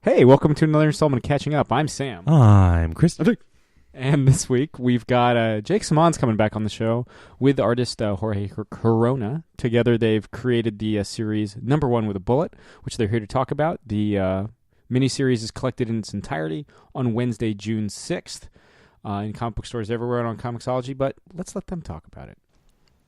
Hey, welcome to another installment of Catching Up. I'm Sam. I'm Chris. And this week we've got Jake Simone's coming back on the show with artist Jorge Corona. Together they've created the series Number One with a Bullet, which they're here to talk about. The miniseries is collected in its entirety on Wednesday, June 6th in comic book stores everywhere and on Comixology, but let's let them talk about it.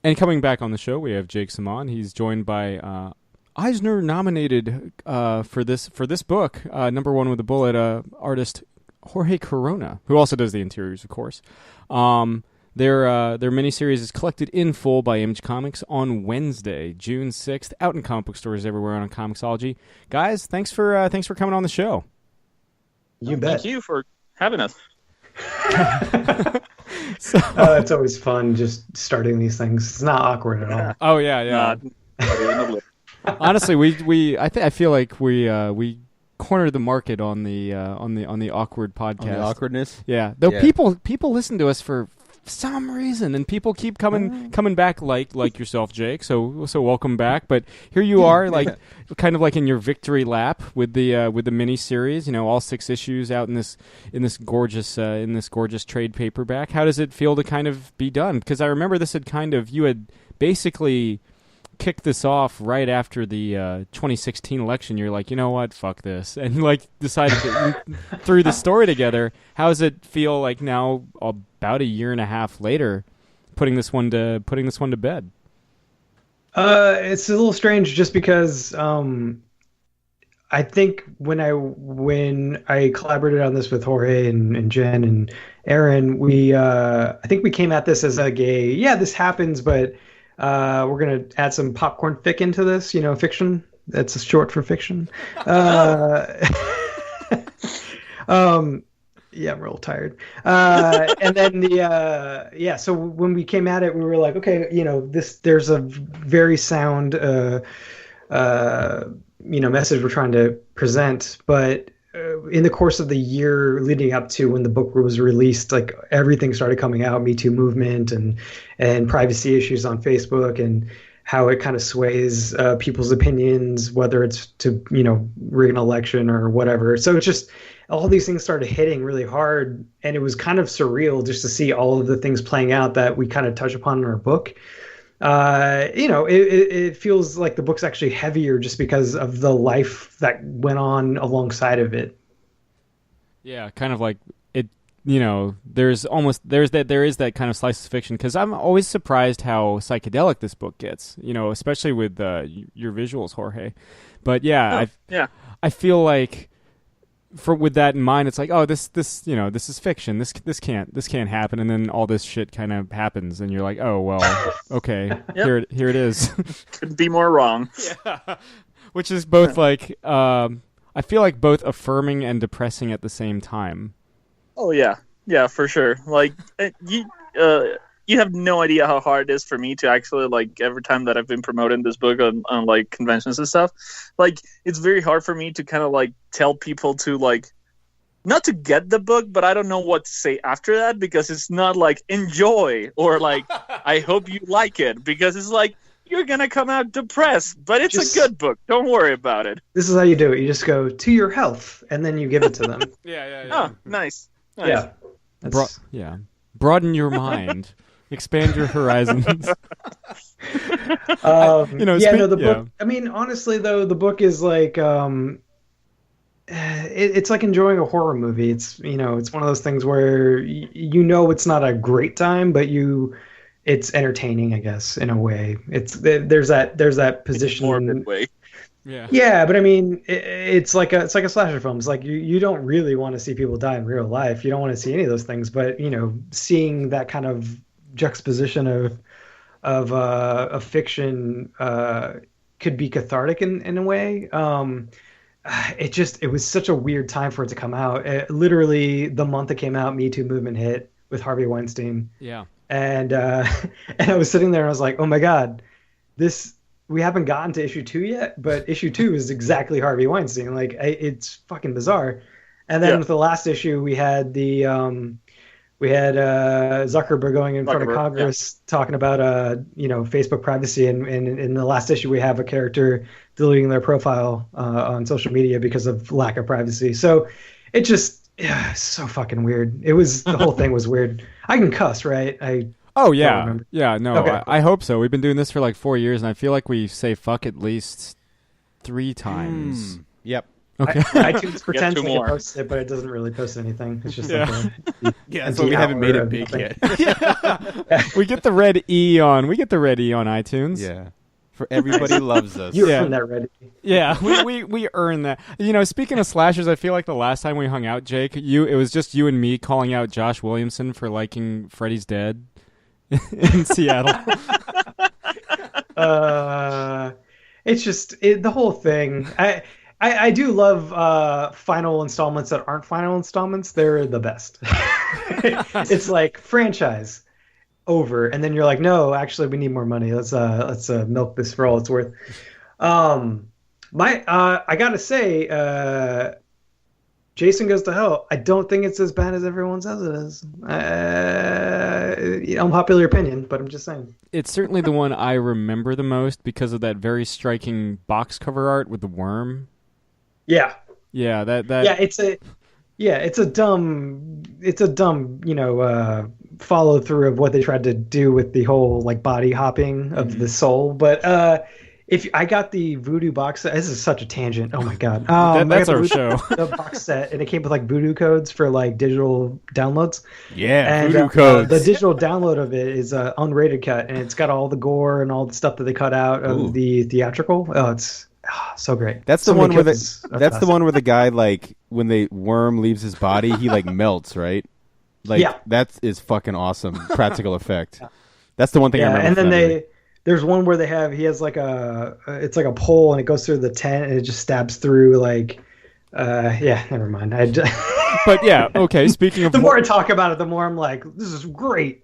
And coming back on the show, we have Jake Semahn. He's joined by Eisner nominated for this book, Number One with a Bullet, artist Jorge Corona, who also does the interiors, of course. Their miniseries is collected in full by Image Comics on Wednesday, June 6th, out in comic book stores everywhere and on Comixology. Guys, thanks for coming on the show. You bet. Thank you for having us. It's always fun just starting these things. It's not awkward at all. Oh yeah. Honestly, I feel like we cornered the market on the awkward podcast. On the awkwardness? Yeah. Though people listen to us for some reason, and people keep coming back like yourself, Jake. So welcome back. But here you are, like kind of like in your victory lap with the mini series. You know, all 6 issues out in this gorgeous trade paperback. How does it feel to kind of be done? Because I remember you had basically kicked this off right after the 2016 election. You're like, you know what, fuck this, and like decided to threw the story together. How does it feel like now, about a year and a half later, putting this one to bed? It's a little strange just because I think when I collaborated on this with Jorge and Jen and Aaron, I think we came at this as like this happens, but we're going to add some popcorn fic into this, fiction. That's short for fiction. Yeah, I'm real tired. And then so when we came at it, we were like, okay, there's a very sound, message we're trying to present, but in the course of the year leading up to when the book was released, like everything started coming out, Me Too movement and privacy issues on Facebook and how it kind of sways people's opinions, whether it's to, rig an election or whatever. So it's just all these things started hitting really hard, and it was kind of surreal just to see all of the things playing out that we kind of touch upon in our book. It feels like the book's actually heavier just because of the life that went on alongside of it. Yeah, kind of like it. There is that kind of slice of fiction, because I'm always surprised how psychedelic this book gets. Especially with your visuals, Jorge. But I feel like, with that in mind, it's like, oh, this is fiction. This can't happen, and then all this shit kind of happens, and you're like, oh well, okay, yep. Here it is. Couldn't be more wrong. Yeah, which is both like, I feel like both affirming and depressing at the same time. Oh yeah, for sure. Like you have no idea how hard it is for me to actually, like, every time that I've been promoting this book on like conventions and stuff, like, it's very hard for me to kind of like tell people to, like, not to get the book, but I don't know what to say after that, because it's not like enjoy or like I hope you like it, because it's like you're gonna come out depressed, but it's a good book. Don't worry about it. This is how you do it. You just go to your health, and then you give it to them. Yeah. Oh, nice. Yeah. Broaden your mind. Expand your horizons. The book. I mean, honestly, though, the book is like, it's like enjoying a horror movie. It's it's one of those things where it's not a great time, but it's entertaining, I guess, in a way. There's that position. Morbid way. Yeah, but I mean, it's like a slasher film. It's like you don't really want to see people die in real life. You don't want to see any of those things, but seeing that kind of juxtaposition of a fiction could be cathartic in a way. It was such a weird time for it to come out. Literally the month it came out, Me Too movement hit with Harvey Weinstein. Yeah. And I was sitting there and I was like, oh my God, we haven't gotten to issue 2 yet, but issue 2 is exactly Harvey Weinstein. Like, it's fucking bizarre. And then with the last issue, we had the We had Zuckerberg going in front of Zuckerberg, yeah. Congress talking about Facebook privacy, and in the last issue we have a character deleting their profile on social media because of lack of privacy. So it just it's so fucking weird. The whole thing was weird. I can cuss, right? I Oh don't yeah, remember. yeah. No, Okay. I hope so. We've been doing this for like 4 years, and I feel like we say fuck at least 3 times. Yep. Okay. iTunes pretends two like it more. posts it, but it doesn't really post anything. It's just Yeah. like Yeah, empty so we haven't hour made it of big nothing. yet. We get the red E on. We get the red E on iTunes. Yeah. For everybody loves us. You Yeah. earned that ready. Yeah, we earn that. Speaking of slashers, I feel like the last time we hung out, Jake, it was just you and me calling out Josh Williamson for liking Freddy's Dead in Seattle. It's just the whole thing. I do love final installments that aren't final installments. They're the best. It's like franchise over, and then you're like, no, actually, we need more money. Let's milk this for all it's worth. I gotta say, Jason Goes to Hell. I don't think it's as bad as everyone says it is. Unpopular opinion, but I'm just saying. It's certainly the one I remember the most because of that very striking box cover art with the worm. Yeah. Yeah, that. Yeah, it's a dumb follow through of what they tried to do with the whole like body hopping of the soul. But if I got the Voodoo box set, this is such a tangent. Oh my god, that's I got our the show. The box set, and it came with like Voodoo codes for like digital downloads. Yeah, And voodoo codes. the digital download of it is an unrated cut, and it's got all the gore and all the stuff that they cut out of the theatrical. Oh, it's so great. That's the So one many where kills are that's the fast. one where the guy, like, when the worm leaves his body, he like melts, right? Like, Yeah. that is fucking awesome practical effect. That's the one thing I Yeah, remember. and then from that movie. there's one where he has like it's like a pole, and it goes through the tent, and it just stabs through like never mind. But yeah, okay. Speaking of The more I talk about it, the more I'm like, this is great.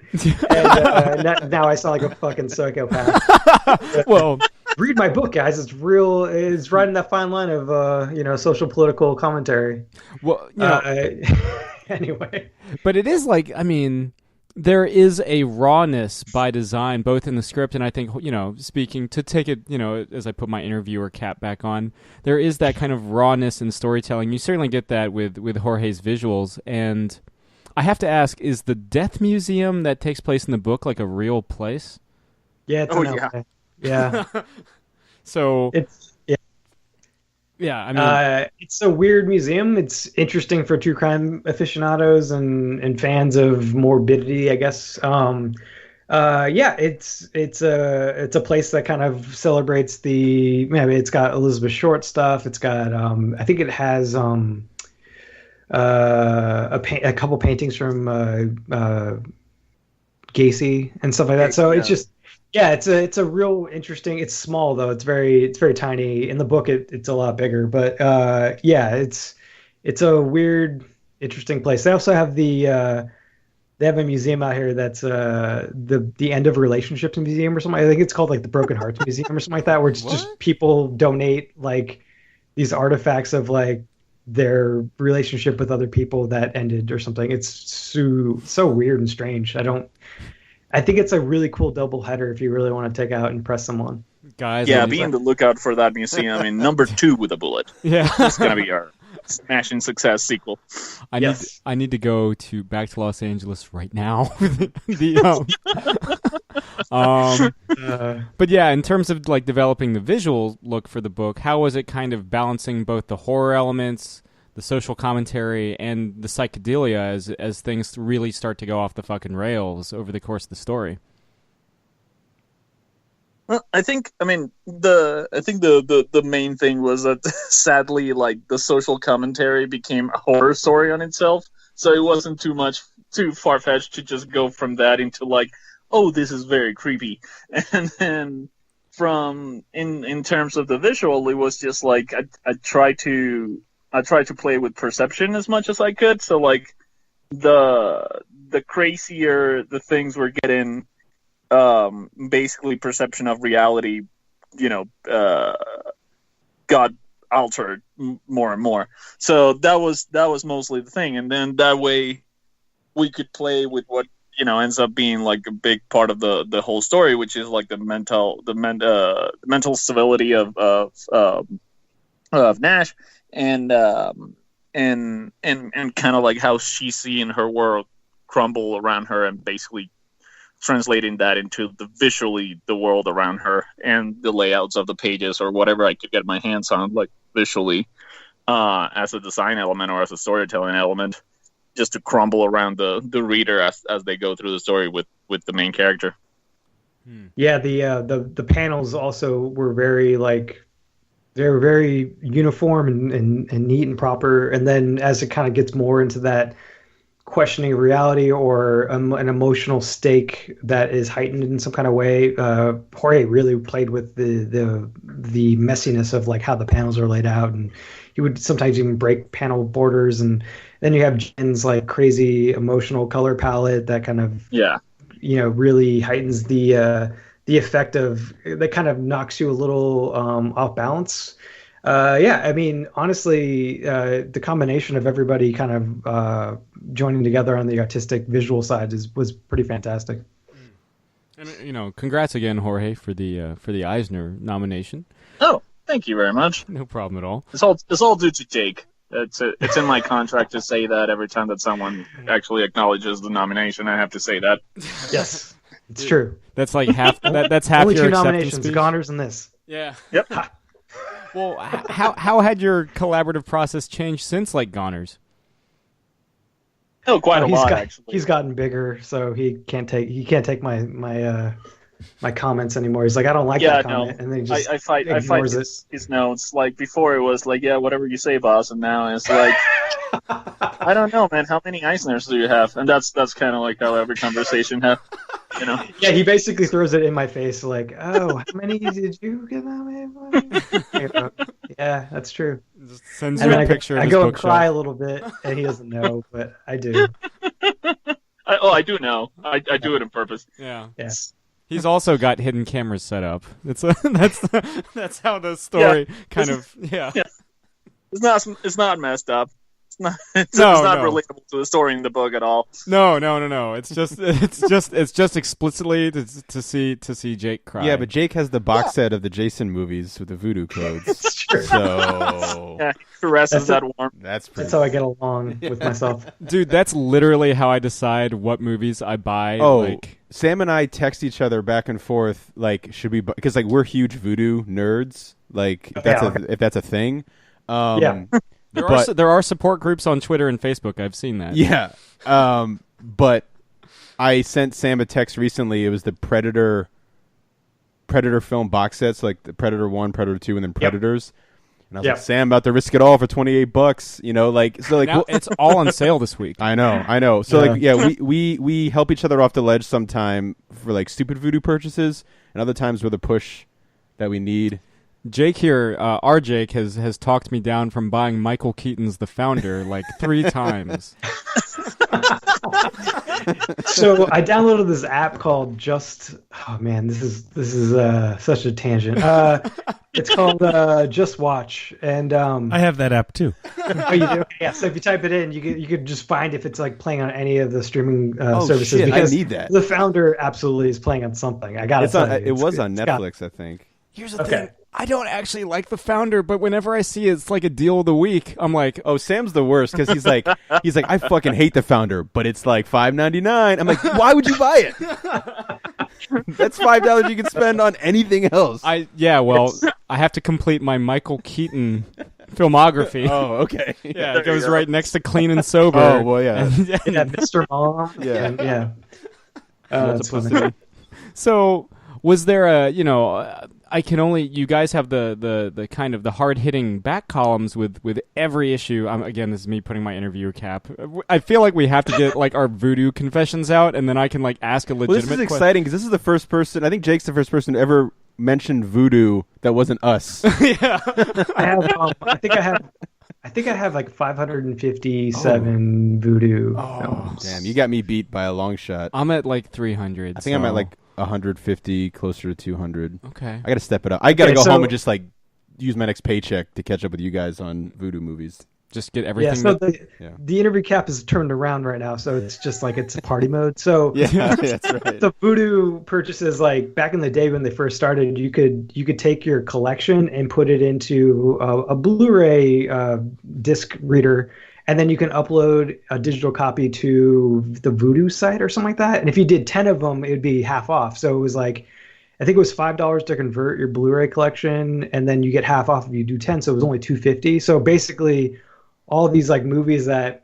And now I sound like a fucking psychopath. well, Read my book, guys. It's real. It's right in that fine line of social political commentary. well, Anyway. but it is like, there is a rawness by design, both in the script and I think, speaking to take it, as I put my interviewer cap back on, there is that kind of rawness in storytelling. You certainly get that with Jorge's visuals. And I have to ask, is the Death Museum that takes place in the book like a real place? Yeah, it's yeah. So It's yeah, it's a weird museum. It's interesting for true crime aficionados and fans of morbidity, I guess. It's a place that kind of celebrates it's got Elizabeth Short stuff. It's got I think it has a couple paintings from Gacy and stuff like that. So it's just it's a real interesting. It's small though. It's very tiny. In the book, it's a lot bigger. But it's a weird, interesting place. They also have they have a museum out here that's the End of Relationships Museum or something. I think it's called like the Broken Hearts Museum or something like that, where it's just people donate like these artifacts of like their relationship with other people that ended or something. It's so weird and strange. I think it's a really cool double header if you really want to take out and impress someone. guys. Yeah, be on the lookout for that museum in number 2 with a bullet. Yeah, It's gonna be our smashing success sequel. I need to go back to Los Angeles right now. But yeah, in terms of like developing the visual look for the book, how was it kind of balancing both the horror elements, the social commentary, and the psychedelia as things really start to go off the fucking rails over the course of the story? Well, I think the main thing was that sadly, like, the social commentary became a horror story on itself. So it wasn't too far fetched to just go from that into like, oh, this is very creepy, and then in terms of the visual, it was just like I tried to play with perception as much as I could. So like the crazier the things were getting, basically perception of reality, got altered more and more. So that was mostly the thing. And then that way, we could play with what ends up being like a big part of the whole story, which is like the mental stability of Nash, and kind of like how she's seeing her world crumble around her, and basically translating that into visually the world around her and the layouts of the pages or whatever I could get my hands on, like visually, as a design element or as a storytelling element, just to crumble around the reader as they go through the story with the main character. Yeah, the panels also were very like, they were very uniform and neat and proper. And then as it kind of gets more into that questioning of reality or an emotional stake that is heightened in some kind of way, Jorge really played with the messiness of like how the panels are laid out, and he would sometimes even break panel borders. And then you have Jen's like crazy emotional color palette that kind of really heightens the effect of, that kind of knocks you a little off balance. I mean, honestly, the combination of everybody kind of joining together on the artistic visual side was pretty fantastic. And congrats again, Jorge, for the Eisner nomination. Oh, thank you very much. No problem at all. It's all due to Jake. It's in my contract to say that every time that someone actually acknowledges the nomination, I have to say that. Yes, it's true. That's like half. That's half Only your two acceptance nominations: speech. Goners and this. Yeah. Yep. Well, how had your collaborative process changed since like Goners? Oh, quite a lot, actually. He's gotten bigger, so he can't take my comments anymore. He's like, I don't like that comment, and then he just I fight his notes. Like before, it was like, yeah, whatever you say, boss, and now it's like, I don't know, man. How many Eisners do you have? And that's kind of like how every conversation has. Yeah, he basically throws it in my face, like, oh, how many did you get nominated? Yeah, that's true. Just sends you a picture. I go and cry a little bit, and he doesn't know, but I do. I do know. I do it on purpose. Yeah. Yes. He's also got hidden cameras set up. That's how the story kind of. It's not messed up. It's No. not relatable to the story in the book at all. No. It's just explicitly to see Jake cry. Yeah, but Jake has the box set of the Jason movies with the voodoo codes. It's true. So Yeah, he caresses that warm. that's how I get along with myself. Dude, that's literally how I decide what movies I buy. Oh, like, Sam and I text each other back and forth, like, should we? Because like we're huge voodoo nerds. Like, if that's a thing. Yeah. There are support groups on Twitter and Facebook. I've seen that. Yeah. But I sent Sam a text recently. It was the Predator film box sets, like the Predator 1, Predator 2, and then Predators. And I was like, Sam, about to risk it all for $28. Now, it's all on sale this week. I know. So we help each other off the ledge sometime for like stupid voodoo purchases, and other times with a push that we need. Jake here, our Jake has talked me down from buying Michael Keaton's The Founder like 3 times. So I downloaded this app called oh man, this is such a tangent. It's called Just Watch, and I have that app too. Oh, you do? Yeah. So if you type it in, you could just find if it's like playing on any of the streaming services. Shit, because I need that. The Founder absolutely is playing on something. I gotta tell you, it was on Netflix, I think. Here's the thing. I don't actually like The Founder, but whenever I see it's like a deal of the week, I'm like, oh, Sam's the worst because he's like, I fucking hate The Founder, but it's like $5.99. I'm like, why would you buy it? That's $5 you can spend on anything else. I have to complete my Michael Keaton filmography. Oh, okay. Yeah, it goes right next to Clean and Sober. Oh, well, yeah. And Mr. Mom. Yeah. That's funny. So, was there you guys have the kind of the hard hitting back columns with every issue. Again, this is me putting my interviewer cap. I feel like we have to get like our voodoo confessions out, and then I can like ask a legitimate. This is exciting because this is the first person. I think Jake's the first person to ever mention voodoo that wasn't us. Yeah, I have. I think I have like 557 voodoo films. Damn, you got me beat by a long shot. I'm at like 300. I think I'm at like 150, closer to 200. Okay. I got to step it up. I got to go home and just like use my next paycheck to catch up with you guys on voodoo movies. Just get everything. So the interview cap is turned around right now, so it's just like it's party mode. So yeah, that's right. the Voodoo purchases, like back in the day when they first started, you could take your collection and put it into a Blu-ray disc reader, and then you can upload a digital copy to the Voodoo site or something like that. And if you did 10 of them, it would be half off. So it was like, I think it was $5 to convert your Blu-ray collection, and then you get half off if you do 10. So it was only $2.50. So basically, all these like movies that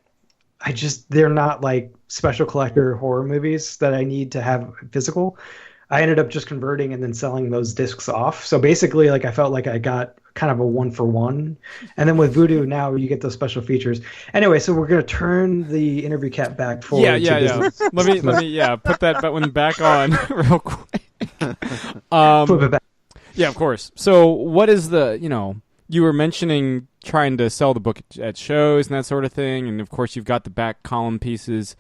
they're not like special collector horror movies that I need to have physical. I ended up just converting and then selling those discs off. So basically, like I felt like I got kind of a 1-for-1. And then with Voodoo now you get those special features. Anyway, so we're gonna turn the interview cap back forward. Yeah. Let me put that one back on real quick. Flip it back. Yeah, of course. So what is you were mentioning trying to sell the book at shows and that sort of thing, and of course you've got the back column pieces,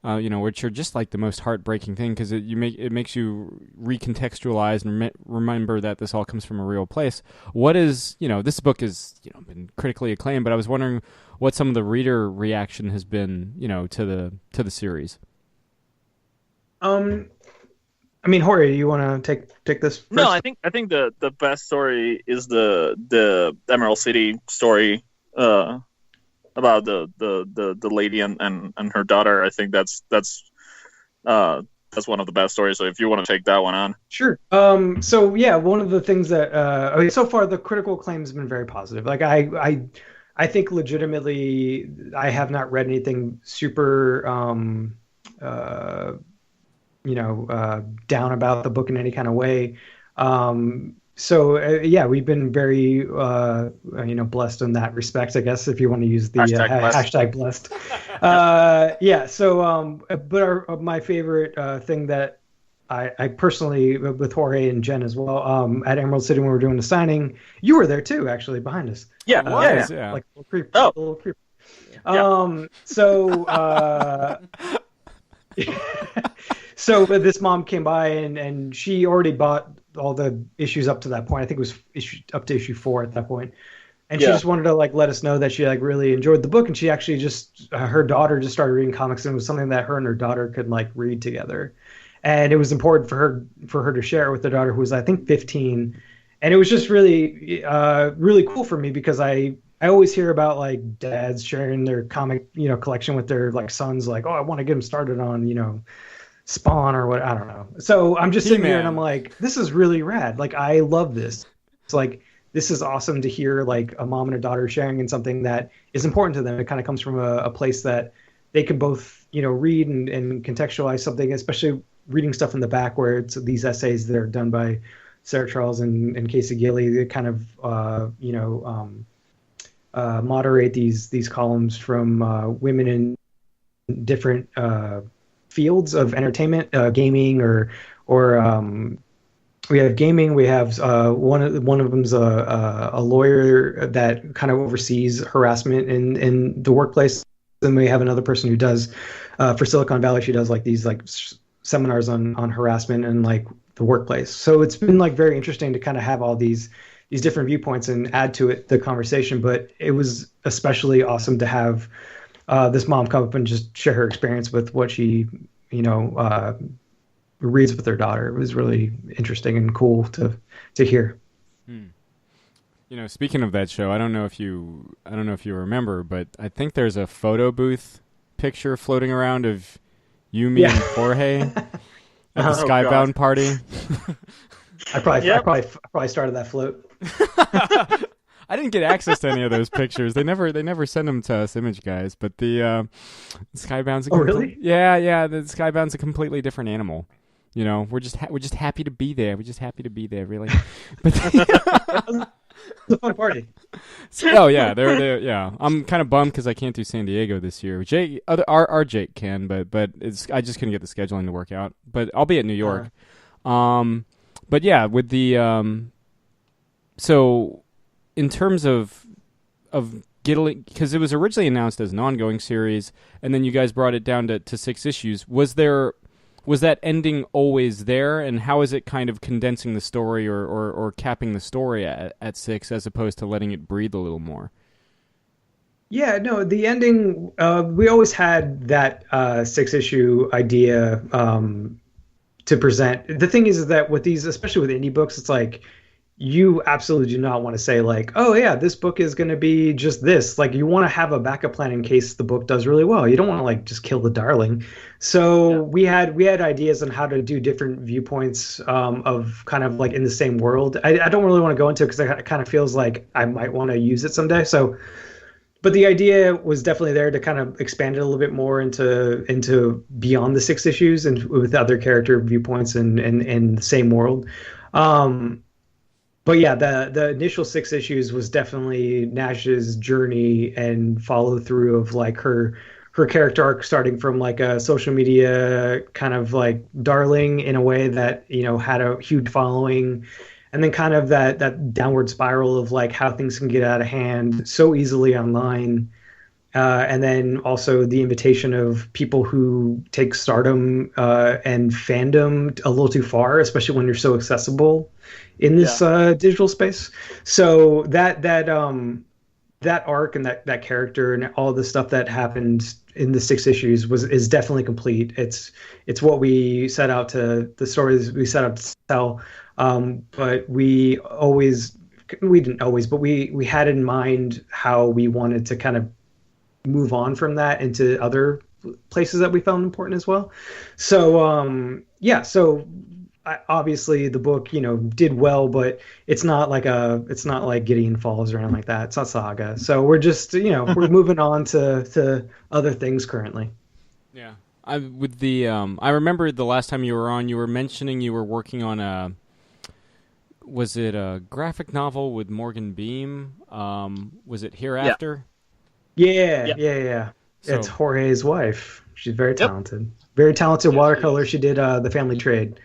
which are just like the most heartbreaking thing because it makes you recontextualize and remember that this all comes from a real place. What is this book is been critically acclaimed, but I was wondering what some of the reader reaction has been to the series. I mean, Jorge, you want to take this first? No, I think the best story is the Emerald City story about the lady and her daughter. I think that's one of the best stories. So if you want to take that one on, sure. So yeah, one of the things that so far the critical acclaim has been very positive. Like I think legitimately, I have not read anything super down about the book in any kind of way. So we've been very blessed in that respect, I guess, if you want to use the hashtag blessed. But my favorite thing that I personally, with Jorge and Jen as well, at Emerald City when we were doing the signing, you were there too, actually, behind us. Yeah, like a little creep. So this mom came by and she already bought all the issues up to that point. I think it was up to issue 4 at that point. And she just wanted to like let us know that she like really enjoyed the book. And she actually just her daughter just started reading comics, and it was something that her and her daughter could like read together. And it was important for her to share it with her daughter, who was I think 15. And it was just really really cool for me because I always hear about like dads sharing their comic collection with their like sons, like, oh, I want to get them started on Spawn or what, I don't know. So I'm just sitting here and I'm like, this is really rad. Like, I love this. It's like, this is awesome to hear like a mom and a daughter sharing in something that is important to them. It kind of comes from a place that they can both, read and contextualize something, especially reading stuff in the back where it's these essays that are done by Sarah Charles and Casey Gilly. They kind of, moderate these columns from women in different fields of entertainment, gaming or we have gaming. We have one of them's a lawyer that kind of oversees harassment in the workplace. Then we have another person who does for Silicon Valley. She does like these like seminars on harassment and like the workplace. So it's been like very interesting to kind of have all these different viewpoints and add to it the conversation. But it was especially awesome to have this mom come up and just share her experience with what she, reads with her daughter. It was really interesting and cool to hear. Speaking of that show, I don't know if you remember, but I think there's a photo booth picture floating around of you, me, and Jorge at the Skybound party. I probably started that float. I didn't get access to any of those pictures. They never send them to us image guys, but the Skybound's really? Yeah, the Skybound's a completely different animal. We're just happy to be there. We're just happy to be there, really. But it's a fun party. They're yeah. I'm kind of bummed because I can't do San Diego this year. Our Jake can, but I just couldn't get the scheduling to work out. But I'll be at New York. But yeah, with the so in terms of getting, because it was originally announced as an ongoing series, and then you guys brought it down to 6 issues. Was that ending always there, and how is it kind of condensing the story or capping the story at 6 as opposed to letting it breathe a little more? Yeah, no, the ending, we always had that six issue idea to present. The thing is that with these, especially with indie books, it's like you absolutely do not want to say like, oh yeah, this book is going to be just this. Like you want to have a backup plan in case the book does really well. You don't want to like just kill the darling. So Yeah. we had ideas on how to do different viewpoints of kind of like in the same world. I don't really want to go into it because it kind of feels like I might want to use it someday. So but the idea was definitely there to kind of expand it a little bit more into beyond the six issues and with other character viewpoints and the same world. Um, but yeah, the initial six issues was definitely Nash's journey and follow through of like her character arc starting from like a social media kind of like darling in a way that had a huge following, and then kind of that downward spiral of like how things can get out of hand so easily online, and then also the invitation of people who take stardom and fandom a little too far, especially when you're so accessible in this digital space. So that arc and that character and all the stuff that happened in the six issues is definitely complete. It's what we set out to the stories we set out to tell. But we didn't always, but we had in mind how we wanted to kind of move on from that into other places that we found important as well. So yeah, so obviously the book did well, but it's not like Gideon Falls or anything like that. It's not Saga. So we're just we're moving on to other things currently. Yeah. I remember the last time you were on, you were mentioning you were working on was it a graphic novel with Morgan Beam? Was it Hereafter? Yeah. So, It's Jorge's wife. She's very talented. Very talented watercolor. She did The Family Trade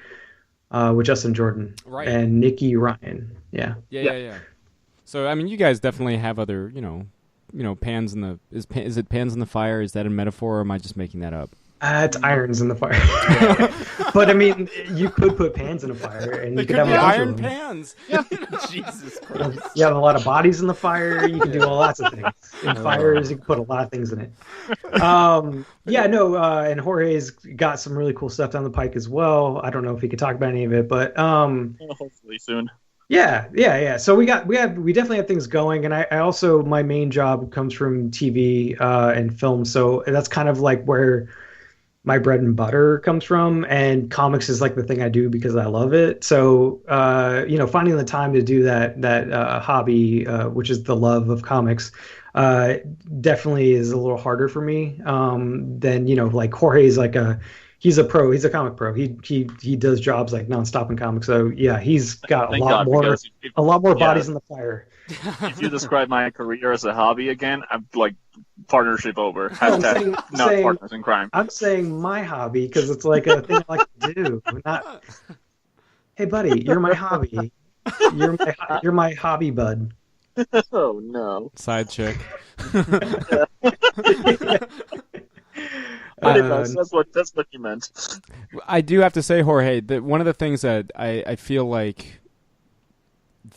with Justin Jordan and Nikki Ryan. Yeah. So I mean, you guys definitely have other, pans in the is it pans in the fire? Is that a metaphor, or am I just making that up? It's irons in the fire. But I mean, you could put pans in a fire, and you could have a bunch iron of them. pans. Jesus Christ! You have a lot of bodies in the fire. You can do lots of things. In fires, you can put a lot of things in it. And Jorge's got some really cool stuff down the pike as well. I don't know if he could talk about any of it, but hopefully soon. Yeah. So we definitely have things going, and I also, my main job comes from TV and film, so that's kind of like where my bread and butter comes from, and comics is like the thing I do because I love it. So finding the time to do that hobby, which is the love of comics, definitely is a little harder for me than like Jorge's like he's a pro. He's a comic pro. He does jobs like nonstop in comics. So yeah, he's got a lot more bodies in the fire. If you describe my career as a hobby again, I'm like partnership over. Hashtag not partners in crime. I'm saying my hobby because it's like a thing I like to do. Not, hey buddy, you're my hobby. You're my hobby bud. Oh no. Side chick. That's what you meant. I do have to say, Jorge, that one of the things that I feel like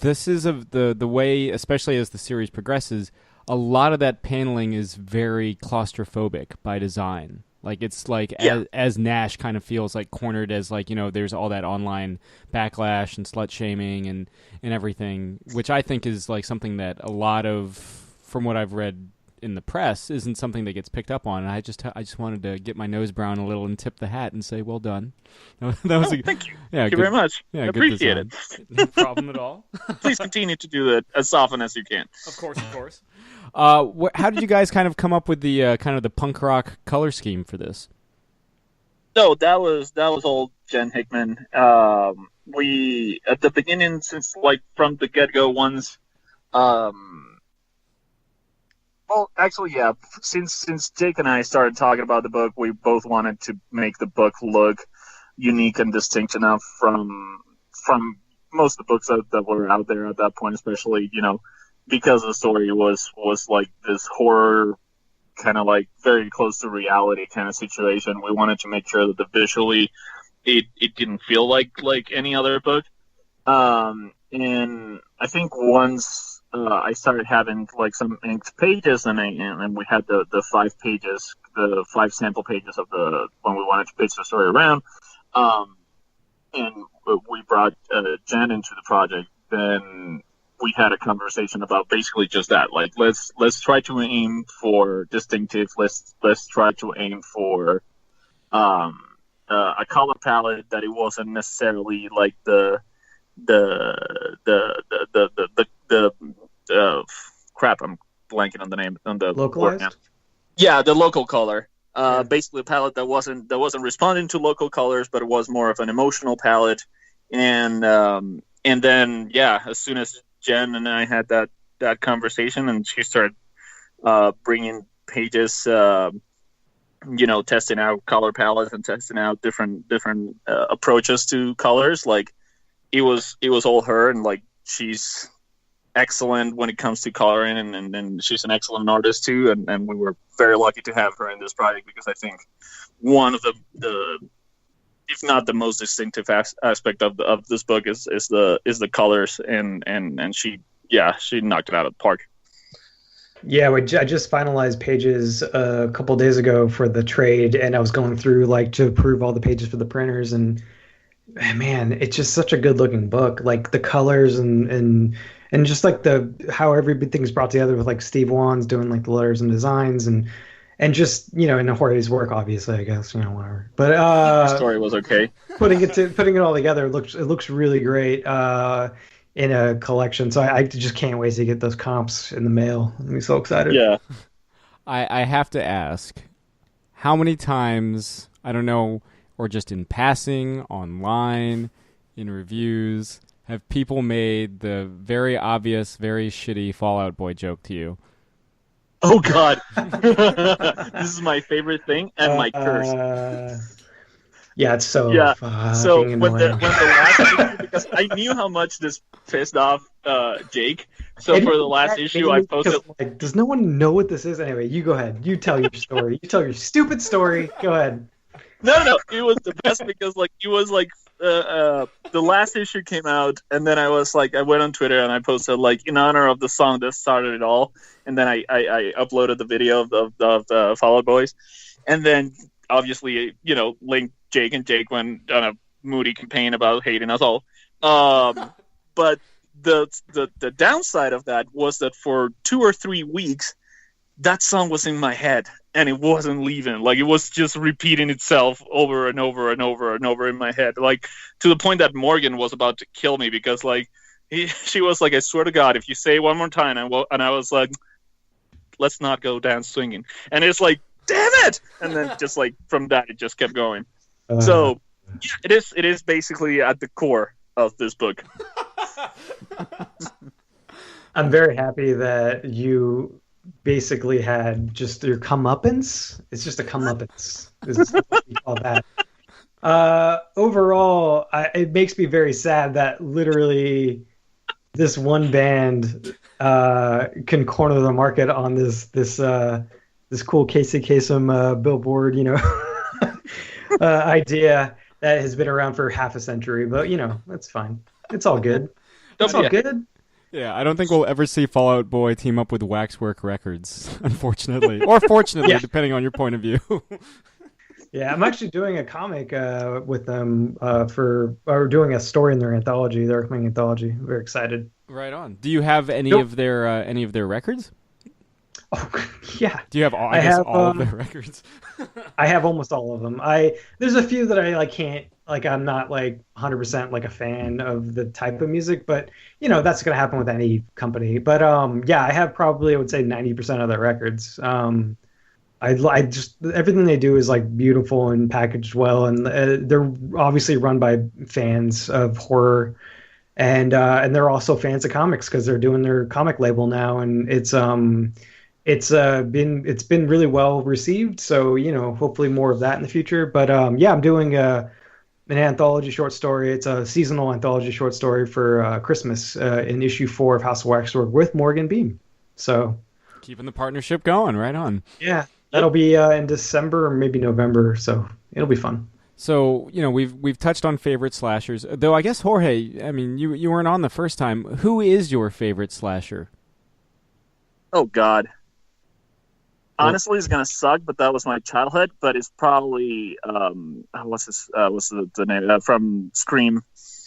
this is the way, especially as the series progresses, a lot of that paneling is very claustrophobic by design. Like it's like as Nash kind of feels like cornered as like there's all that online backlash and slut shaming and everything, which I think is like something that a lot of, from what I've read in the press, isn't something that gets picked up on. And I just wanted to get my nose brown a little and tip the hat and say, well done. That was thank you. Yeah, thank you very much. Yeah, I appreciate it. No problem at all. Please continue to do that as often as you can. Of course. How did you guys kind of come up with the kind of the punk rock color scheme for this? No, that was old Jen Hickman. We at the beginning, since like from the get-go ones, well, actually, yeah. Since Jake and I started talking about the book, we both wanted to make the book look unique and distinct enough from most of the books that were out there at that point, especially because the story was like this horror kind of like very close to reality kind of situation. We wanted to make sure that the visually it didn't feel like any other book. And I think once I started having like some inked pages, and we had the 5 pages, the 5 sample pages of the when we wanted to pitch the story around, and we brought Jen into the project. Then we had a conversation about basically just that. Like, let's try to aim for distinctive. Let's try to aim for a color palette that it wasn't necessarily like the crap. I'm blanking on the name on the localized. word now. Yeah, the local color. Basically a palette that wasn't responding to local colors, but it was more of an emotional palette. And then as soon as Jen and I had that conversation, and she started bringing pages, testing out color palettes and testing out different approaches to colors. Like it was all her, and like she's excellent when it comes to coloring, and she's an excellent artist too. And we were very lucky to have her in this project, because I think one of the if not the most distinctive aspect of this book is the colors, and she knocked it out of the park. Yeah, I just finalized pages a couple days ago for the trade, and I was going through like to approve all the pages for the printers, and man, it's just such a good looking book. Like the colors and just like how everything's brought together with like Steve Wan's doing like the letters and designs, and just and Jorge's work, obviously, I guess, whatever. But the story was okay. Putting it all together, it looks really great in a collection. So I just can't wait to get those comps in the mail. I'm so excited. Yeah. I have to ask, how many times, I don't know, or just in passing, online, in reviews, have people made the very obvious, very shitty Fallout Boy joke to you? Oh God, this is my favorite thing and my curse. Yeah, it's so So annoying. when the last issue, because I knew how much this pissed off Jake. So for the last issue, I posted. Like, does no one know what this is? Anyway, you go ahead. You tell your story. You tell your stupid story. Go ahead. No, it was the best, because like it was like the last issue came out, and then I went on Twitter and I posted like in honor of the song that started it all, and then I uploaded the video of the Fall Out Boys, and then obviously linked Jake, and Jake went on a moody campaign about hating us all. But the downside of that was that for 2 or 3 weeks, that song was in my head, and it wasn't leaving. Like, it was just repeating itself over and over and over and over in my head, like to the point that Morgan was about to kill me, because like she was like, I swear to God, if you say it one more time, and I was like, let's not go down swinging, and it's like, damn it, and then just like from that it just kept going. So yeah, it is basically at the core of this book. I'm very happy that you basically had just your comeuppance. It's just a comeuppance. Is what we call that. Overall, it makes me very sad that literally this one band can corner the market on this cool Casey Kasem billboard, idea that has been around for half a century. But that's fine. It's all good. It's all good. Yeah, I don't think we'll ever see Fall Out Boy team up with Waxwork Records, unfortunately. Or fortunately, depending on your point of view. Yeah, I'm actually doing a comic with them or doing a story in their anthology, their upcoming anthology. I'm very excited. Right on. Do you have any of their records? Oh, yeah. Do you have all, I guess, all of their records? I have almost all of them. There's a few that I can't, I'm not 100% a fan of the type of music, but that's going to happen with any company. But I have probably, I would say 90% of their records. I just, everything they do is beautiful and packaged well, and they're obviously run by fans of horror, and they're also fans of comics because they're doing their comic label now, and it's been really well received. So hopefully more of that in the future. But I'm doing an anthology short story. It's a seasonal anthology short story for Christmas in issue 4 of House of Waxwork with Morgan Beam. So keeping the partnership going, right on. Yeah, that'll be in December or maybe November. So it'll be fun. So we've touched on favorite slashers, though. I guess Jorge, I mean, you weren't on the first time. Who is your favorite slasher? Oh God. Honestly, it's gonna suck, but that was my childhood. But it's probably what's the name from Scream?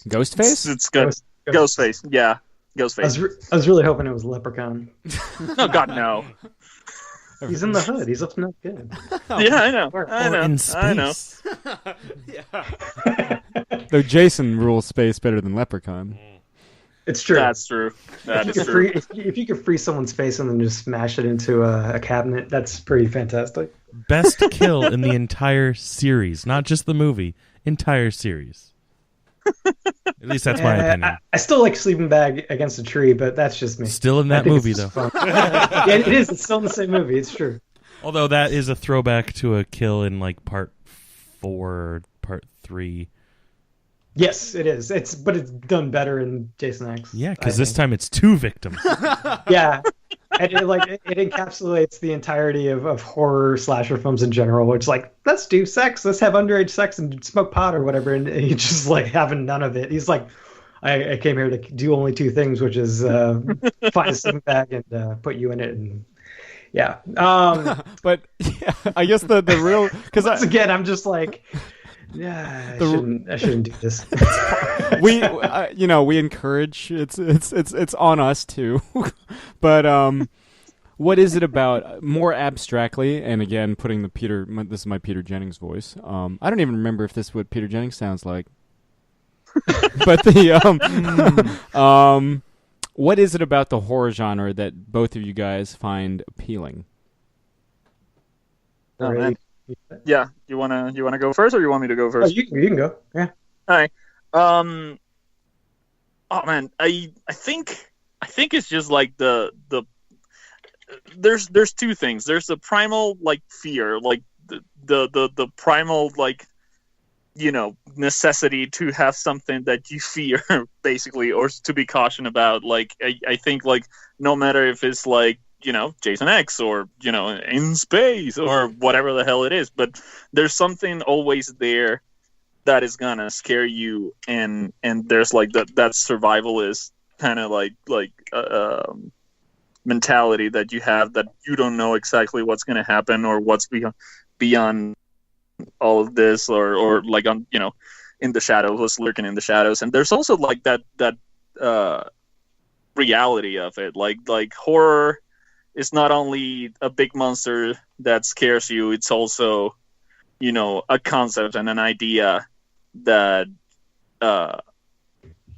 Ghostface. It's good. Ghostface. Yeah, Ghostface. I was really hoping it was Leprechaun. Oh God, no. He's in the hood. He's up to no good. Yeah, I know. Or I know. in I know. space. Though Jason rules space better than Leprechaun. It's true. That's true. That if is you true. if you could freeze someone's face and then just smash it into a cabinet, that's pretty fantastic. Best kill in the entire series, not just the movie, entire series. At least that's my opinion. I still like Sleeping Bag Against a Tree, but that's just me. Still in that movie, though. Yeah, it is. It's still in the same movie. It's true. Although that is a throwback to a kill in like part 4, part 3. Yes, it is. But it's done better in Jason X. Yeah, because this time it's 2 victims. Yeah, and it encapsulates the entirety of horror slasher films in general. Which like, let's do sex, let's have underage sex and smoke pot or whatever, and he's just like having none of it. He's like, I came here to do only 2 things, which is find a sleeping bag and put you in it, and yeah. But yeah, I guess the real because once again, I'm just like. Yeah, I shouldn't do this. we we encourage it's on us too. But what is it about more abstractly? And again, putting this is my Peter Jennings voice. I don't even remember if this is what Peter Jennings sounds like. But what is it about the horror genre that both of you guys find appealing? Oh, man. Yeah, you wanna go first, or you want me to go first? Oh, you can go. Yeah. All right. Oh man, I think it's just like the there's 2 things. There's the primal like fear, like the primal like necessity to have something that you fear basically, or to be cautioned about. Like I think like no matter if it's like Jason X or in space or whatever the hell it is, but there's something always there that is gonna scare you, and there's like that survivalist kind of like mentality that you have, that you don't know exactly what's gonna happen or what's beyond all of this, or like on in the shadows, what's lurking in the shadows. And there's also like that reality of it, like horror is not only a big monster that scares you, it's also, a concept and an idea that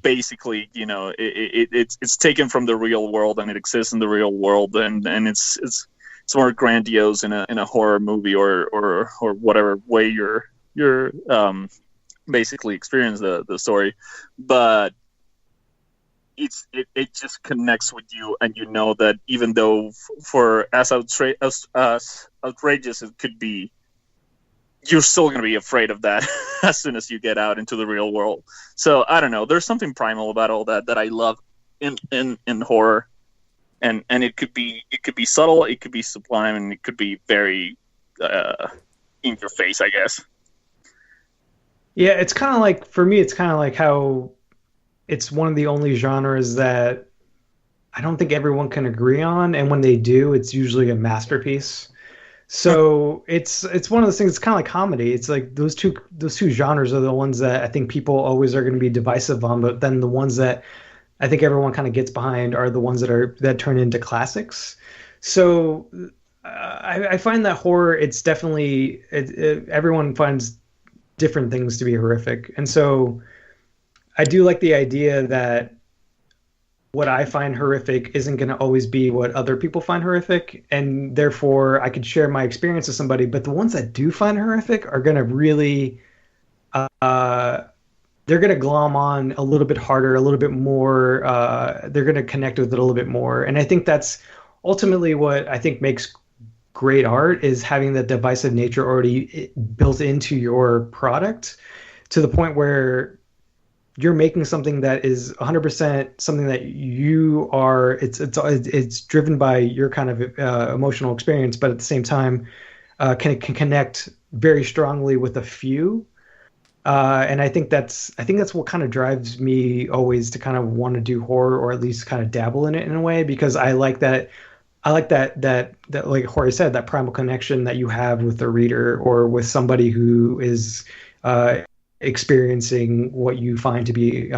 basically, it's taken from the real world and it exists in the real world, and it's more grandiose in a horror movie or whatever way you're basically experience the story, but it just connects with you, and that even though for as outrageous it could be, you're still going to be afraid of that as soon as you get out into the real world. So I don't know, there's something primal about all that I love in horror, and it could be subtle, it could be sublime, and it could be very in your face, I guess. Yeah, it's kind of like, for me, it's kind of like how it's one of the only genres that I don't think everyone can agree on, and when they do, it's usually a masterpiece. So it's one of those things. It's kind of like comedy. It's like those two genres are the ones that I think people always are going to be divisive on, but then the ones that I think everyone kind of gets behind are the ones that turn into classics. So I find that horror, it's definitely everyone finds different things to be horrific, and so I do like the idea that what I find horrific isn't going to always be what other people find horrific, and therefore I could share my experience with somebody. But the ones that do find horrific are going to really, they're going to glom on a little bit harder, a little bit more. They're going to connect with it a little bit more, and I think that's ultimately what I think makes great art, is having that divisive nature already built into your product, to the point where you're making something that is 100% something that you are. It's driven by your kind of emotional experience, but at the same time, can connect very strongly with a few. And I think that's what kind of drives me always to kind of want to do horror, or at least kind of dabble in it in a way, because I like that. I like that like Jorge said, that primal connection that you have with the reader or with somebody who is experiencing what you find to be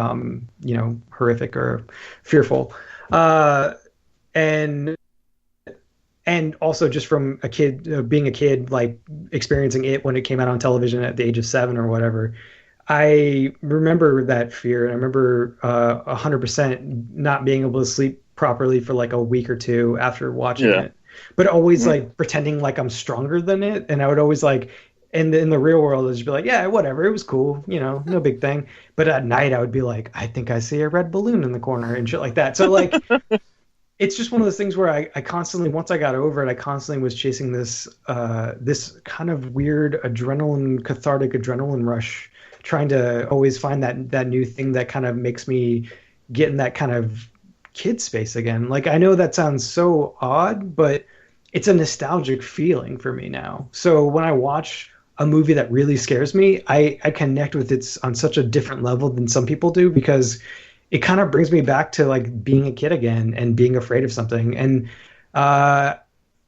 horrific or fearful. And also just from a kid, being a kid, like experiencing it when it came out on television at the age of 7 or whatever, I remember that fear. And I remember 100% not being able to sleep properly for like a week or two after watching it, but always like pretending like I'm stronger than it. And I would always like, in the real world, I'd just be like, yeah, whatever, it was cool, no big thing. But at night I would be like, I think I see a red balloon in the corner and shit like that. So like, it's just one of those things where I constantly, once I got over it, I constantly was chasing this kind of weird cathartic adrenaline rush, trying to always find that new thing that kind of makes me get in that kind of kid space again. Like, I know that sounds so odd, but it's a nostalgic feeling for me now. So when I watch a movie that really scares me, I connect with it on such a different level than some people do, because it kind of brings me back to like being a kid again and being afraid of something. And I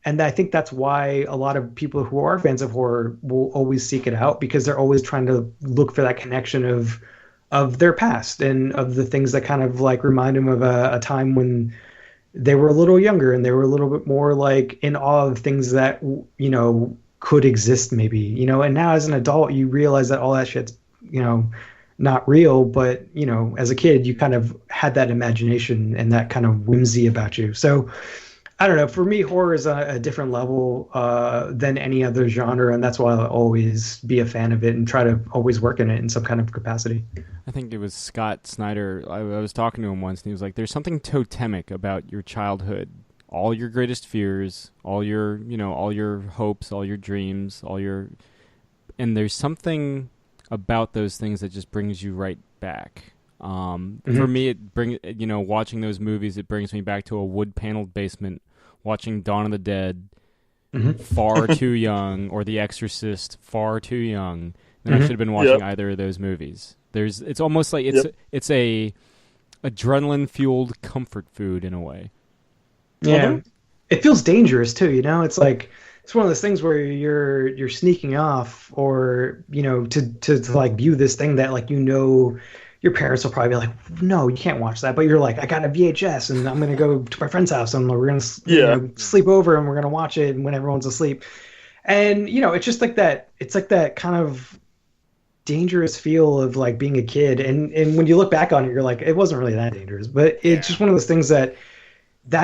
think that's why a lot of people who are fans of horror will always seek it out, because they're always trying to look for that connection of their past and of the things that kind of like remind them of a time when they were a little younger and they were a little bit more like in awe of things that, could exist maybe, and now as an adult, you realize that all that shit's, not real, but as a kid you kind of had that imagination and that kind of whimsy about you. So I don't know, for me horror is a different level than any other genre, and that's why I'll always be a fan of it and try to always work in it in some kind of capacity. I think it was Scott Snyder. I was talking to him once and he was like, there's something totemic about your childhood, all your greatest fears, all your hopes, all your dreams, and there's something about those things that just brings you right back. For me, watching those movies, it brings me back to a wood-paneled basement, watching Dawn of the Dead, far too young, or The Exorcist, far too young. Then I should have been watching either of those movies. It's almost like it's a adrenaline-fueled comfort food in a way. Yeah, it feels dangerous too. It's like, it's one of those things where you're sneaking off, or to like view this thing that like your parents will probably be like, no, you can't watch that, but you're like, I got a VHS and I'm gonna go to my friend's house and we're gonna sleep over and we're gonna watch it when everyone's asleep. And it's just like that. It's like that kind of dangerous feel of like being a kid, and when you look back on it, you're like, it wasn't really that dangerous, but it's just one of those things that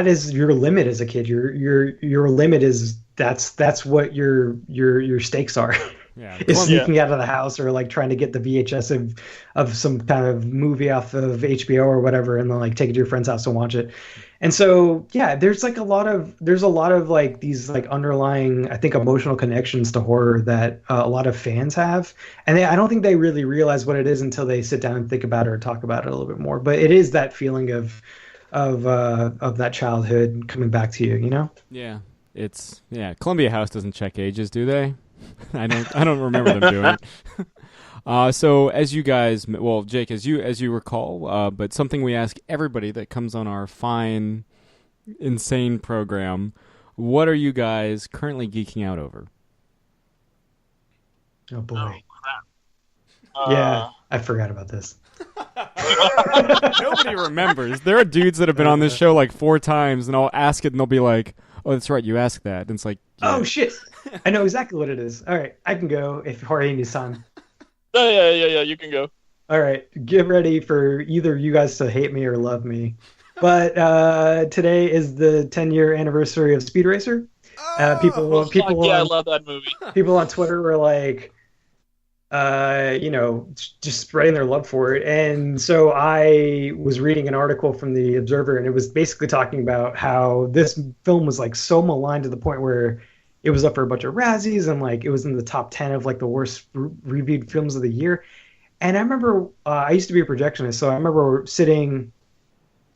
is your limit as a kid. Your limit is that's what your stakes are. Yeah, is sneaking out of the house, or like trying to get the VHS of some kind of movie off of HBO or whatever, and then like take it to your friend's house and watch it. And so there's a lot of like these like underlying, I think, emotional connections to horror that a lot of fans have, and I don't think they really realize what it is until they sit down and think about it or talk about it a little bit more. But it is that feeling of that childhood coming back to you, Yeah, it's Columbia House doesn't check ages, do they? I don't remember them doing it. So as you guys, well, Jake, as you recall, but something we ask everybody that comes on our fine, insane program, what are you guys currently geeking out over? Oh boy. Oh, crap. Yeah, I forgot about this. Nobody remembers. There are dudes that have been on this show like 4 times, and I'll ask it, and they'll be like, "Oh, that's right, you asked that." And it's like, oh shit, I know exactly what it is. All right, I can go if Jorge needs time. Oh, yeah, you can go. All right, get ready for either you guys to hate me or love me. But today is the 10-year anniversary of Speed Racer. People, I love that movie. People on Twitter were like, just spreading their love for it. And so I was reading an article from the Observer, and it was basically talking about how this film was like so maligned to the point where it was up for a bunch of Razzies, and like it was in the top 10 of like the worst reviewed films of the year. And I remember I used to be a projectionist, so I remember sitting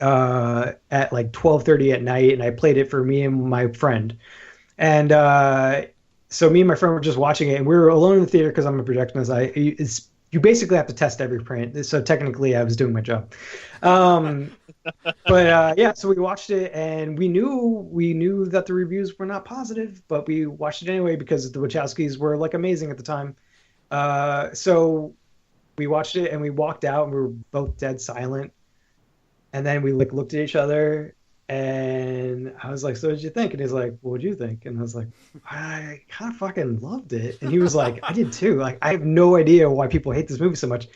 at like 12:30 at night, and I played it for me and my friend. And so me and my friend were just watching it, and we were alone in the theater because I'm a projectionist. you basically have to test every print. So technically, I was doing my job. But yeah, so we watched it, and we knew that the reviews were not positive, but we watched it anyway because the Wachowskis were like amazing at the time. So we watched it, and we walked out, and we were both dead silent. And then we like looked at each other, and I was like, "So what did you think?" And he's like, "What would you think?" And I was like, "I kind of fucking loved it." And he was like, "I did too. Like, I have no idea why people hate this movie so much."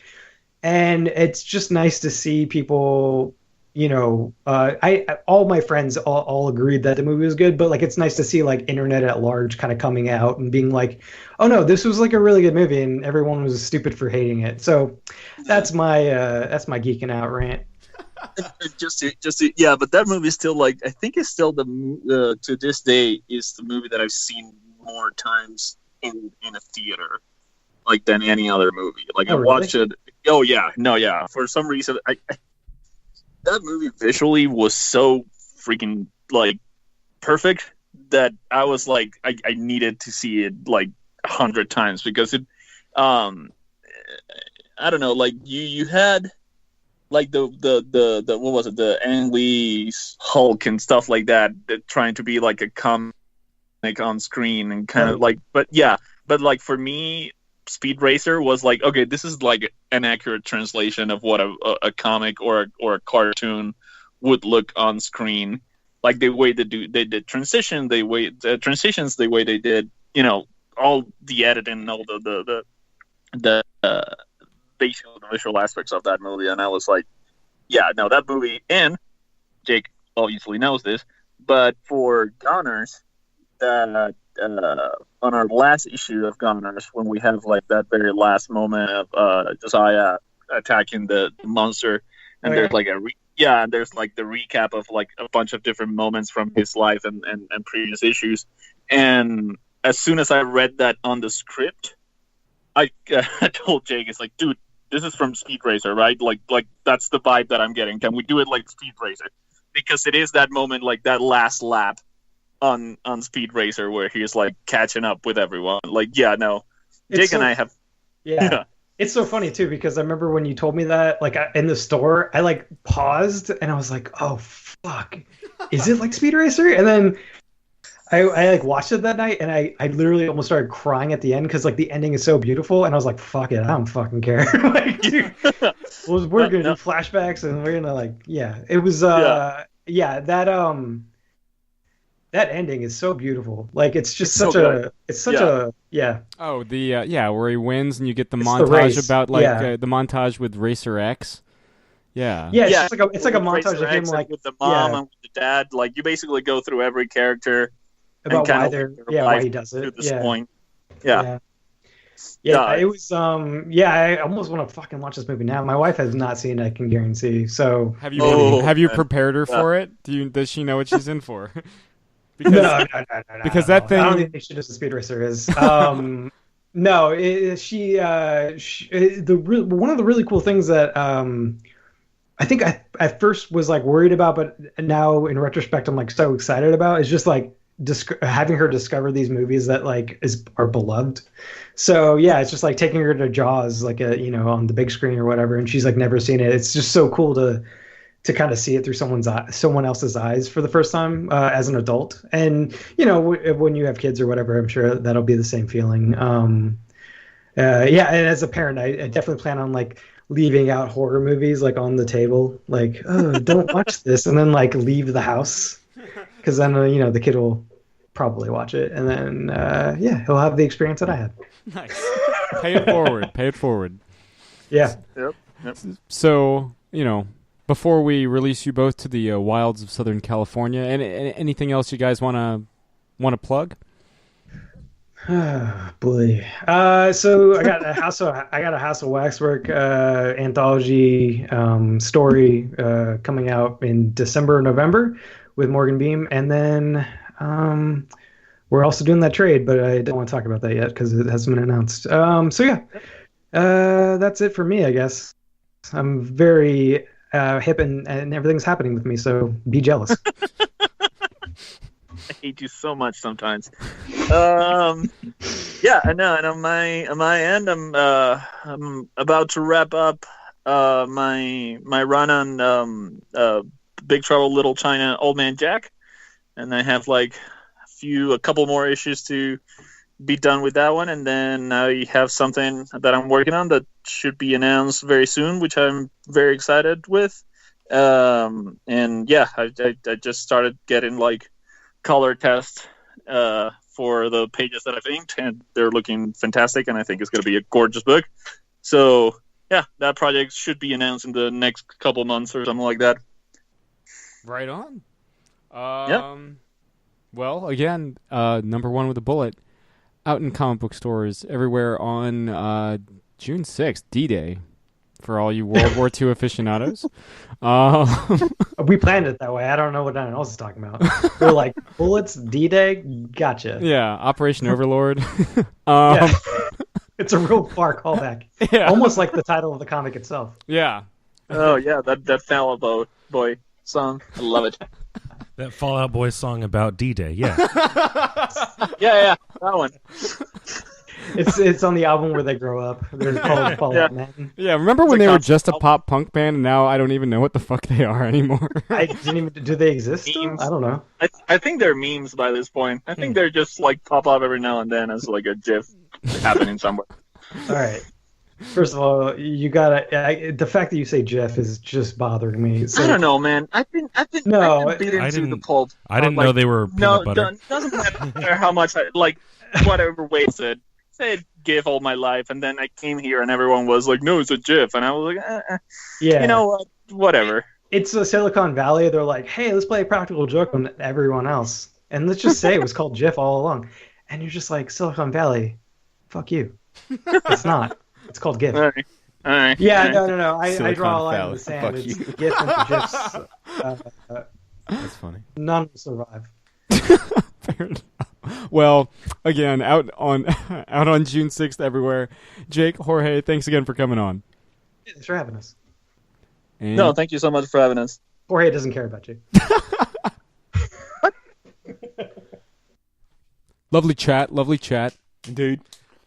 And it's just nice to see people, all my friends all agreed that the movie was good, but like it's nice to see like internet at large kind of coming out and being like, "Oh no, this was like a really good movie," and everyone was stupid for hating it. So that's my geeking out rant. Yeah, but that movie is still like, I think it's still to this day is the movie that I've seen more times in a theater, like, than any other movie. Like, I watched it. Oh yeah, no, yeah. For some reason, that movie visually was so freaking like perfect that I was like, I needed to see it like 100 times because it, I don't know, like you had. Like the what was it, the Ang Lee's Hulk and stuff like that trying to be like a comic on screen and kind of like, but like for me, Speed Racer was like, okay, this is like an accurate translation of what a comic or a cartoon would look on screen, like the way they did transitions, the way they did, all the editing and all the basically the visual aspects of that movie. And I was like, yeah, no, that movie, and Jake obviously knows this, but for Goners, on our last issue of Goners, when we have like that very last moment of Josiah attacking the monster, and there's like there's like the recap of like a bunch of different moments from his life and previous issues. And as soon as I read that on the script, I told Jake, it's like, dude, this is from Speed Racer, right? Like that's the vibe that I'm getting. Can we do it like Speed Racer? Because it is that moment, like that last lap on Speed Racer where he's like catching up with everyone. Like, yeah, no, Jake and I have. Yeah. It's so funny too because I remember when you told me that, like in the store, I like paused and I was like, "Oh fuck, is it like Speed Racer?" And then I like watched it that night and I literally almost started crying at the end because like the ending is so beautiful and I was like, fuck it, I don't fucking care. Like, dude, we're gonna do flashbacks and we're gonna like, yeah, it was that ending is so beautiful. Like it's just Oh, the where he wins and you get the It's montage the race. about like Yeah. the montage with Racer X. Yeah. it's like a montage of him like with the mom and with the dad. Like you basically go through every character about and why kind of why he does to it. this point. Yeah. It was I almost want to fucking watch this movie now. My wife has not seen it, I can guarantee. So Have you prepared her for it? Does she know what she's in for? Because no. because that thing, I don't think she knows what Speed Racer is. No, one of the really cool things that I think I at first was like worried about, but now in retrospect I'm like so excited about is just like having her discover these movies that like are beloved. So yeah, it's just like taking her to Jaws, like on the big screen or whatever, and she's like never seen it. It's just so cool to kind of see it through someone else's eyes for the first time as an adult. And when you have kids or whatever, I'm sure that'll be the same feeling. And as a parent, I definitely plan on like leaving out horror movies like on the table, like, oh, don't watch this, and then like leave the house, because then the kid will probably watch it, and then he'll have the experience that I had. Nice. Pay it forward. Yeah. Yep. So before we release you both to the wilds of Southern California, anything else you guys want to plug? Boy. So I got a House of Waxwork anthology story coming out in December or November with Morgan Beam, and then we're also doing that trade, but I don't want to talk about that yet because it hasn't been announced. That's it for me, I guess. I'm very hip and everything's happening with me, so be jealous. I hate you so much sometimes. Yeah, I know. And on my end, I'm about to wrap up my run on Big Trouble Little China Old Man Jack, and I have like a couple more issues to be done with that one, and then I have something that I'm working on that should be announced very soon, which I'm very excited with. And yeah, I just started getting like color tests for the pages that I've inked, and they're looking fantastic, and I think it's going to be a gorgeous book. So yeah, that project should be announced in the next couple months or something like that. Right on. Yep. Well, again, number one with a bullet, out in comic book stores everywhere on June 6th, D-Day, for all you World War II aficionados. We planned it that way. I don't know what anyone else is talking about. We're like, bullets, D-Day, gotcha. Yeah, Operation Overlord. Yeah. It's a real far callback. Yeah. Almost like the title of the comic itself. Yeah. Oh yeah, that Fallout Boy song, I love it. That Fall Out Boy song about D-Day, yeah. Yeah, that one. It's on the album where they grow up. They're called Fallout Men. Yeah, remember when It's they a were concept just a album. pop punk band, and now I don't even know what the fuck they are anymore. I didn't even. Do they exist still? Memes. I don't know. I think they're memes by this point. I think they're just like pop up every now and then as like a GIF happening somewhere. All right. First of all, you gotta. The fact that you say Jeff is just bothering me. So, I don't know, man. I've been No, beaten I to the didn't- pulp. I didn't Like, know they were peanut butter. Doesn't matter how much I like whatever way it said GIF all my life, and then I came here and everyone was like, "No, it's a GIF," and I was like, Yeah. You know what? Whatever. It's a Silicon Valley. They're like, hey, let's play a practical joke on everyone else, and let's just say it was called GIF all along. And you're just like, Silicon Valley, fuck you. It's not. It's called GIF. All right. Yeah, no. I Silicon draw a line in Valley, the sand. fuck It's you. GIF and GIFs. That's funny. None will survive. Fair enough. Well, again, out on June 6th everywhere. Jake, Jorge, thanks again for coming on. Thanks for having us. And No, thank you so much for having us. Jorge doesn't care about you. lovely chat. Indeed.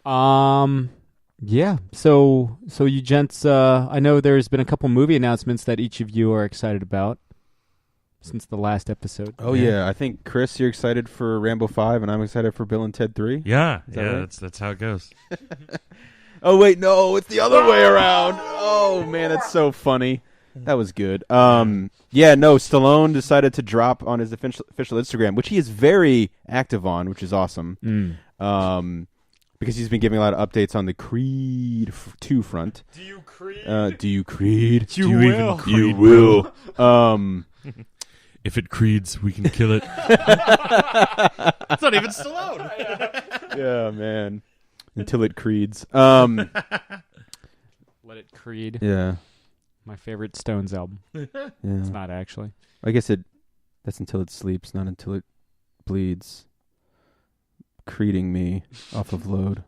Yeah. So you gents, I know there's been a couple movie announcements that each of you are excited about since the last episode. Oh yeah, I think Chris, you're excited for Rambo 5, and I'm excited for Bill and Ted 3. Yeah, that right? that's how it goes. Oh wait, no, it's the other way around. Oh man, that's so funny. That was good. Yeah, no, Stallone decided to drop on his official Instagram, which he is very active on, which is awesome. Because he's been giving a lot of updates on the Creed 2 front. Do you Creed? Do you Creed? You Do you will. even Creed? You will. If it creeds, we can kill it. It's not even Stallone. Yeah, man. Until it creeds. Let It Creed. Yeah. My favorite Stones album. It's Yeah. not actually. I guess that's until it sleeps, not until it bleeds. Creeding me off of load.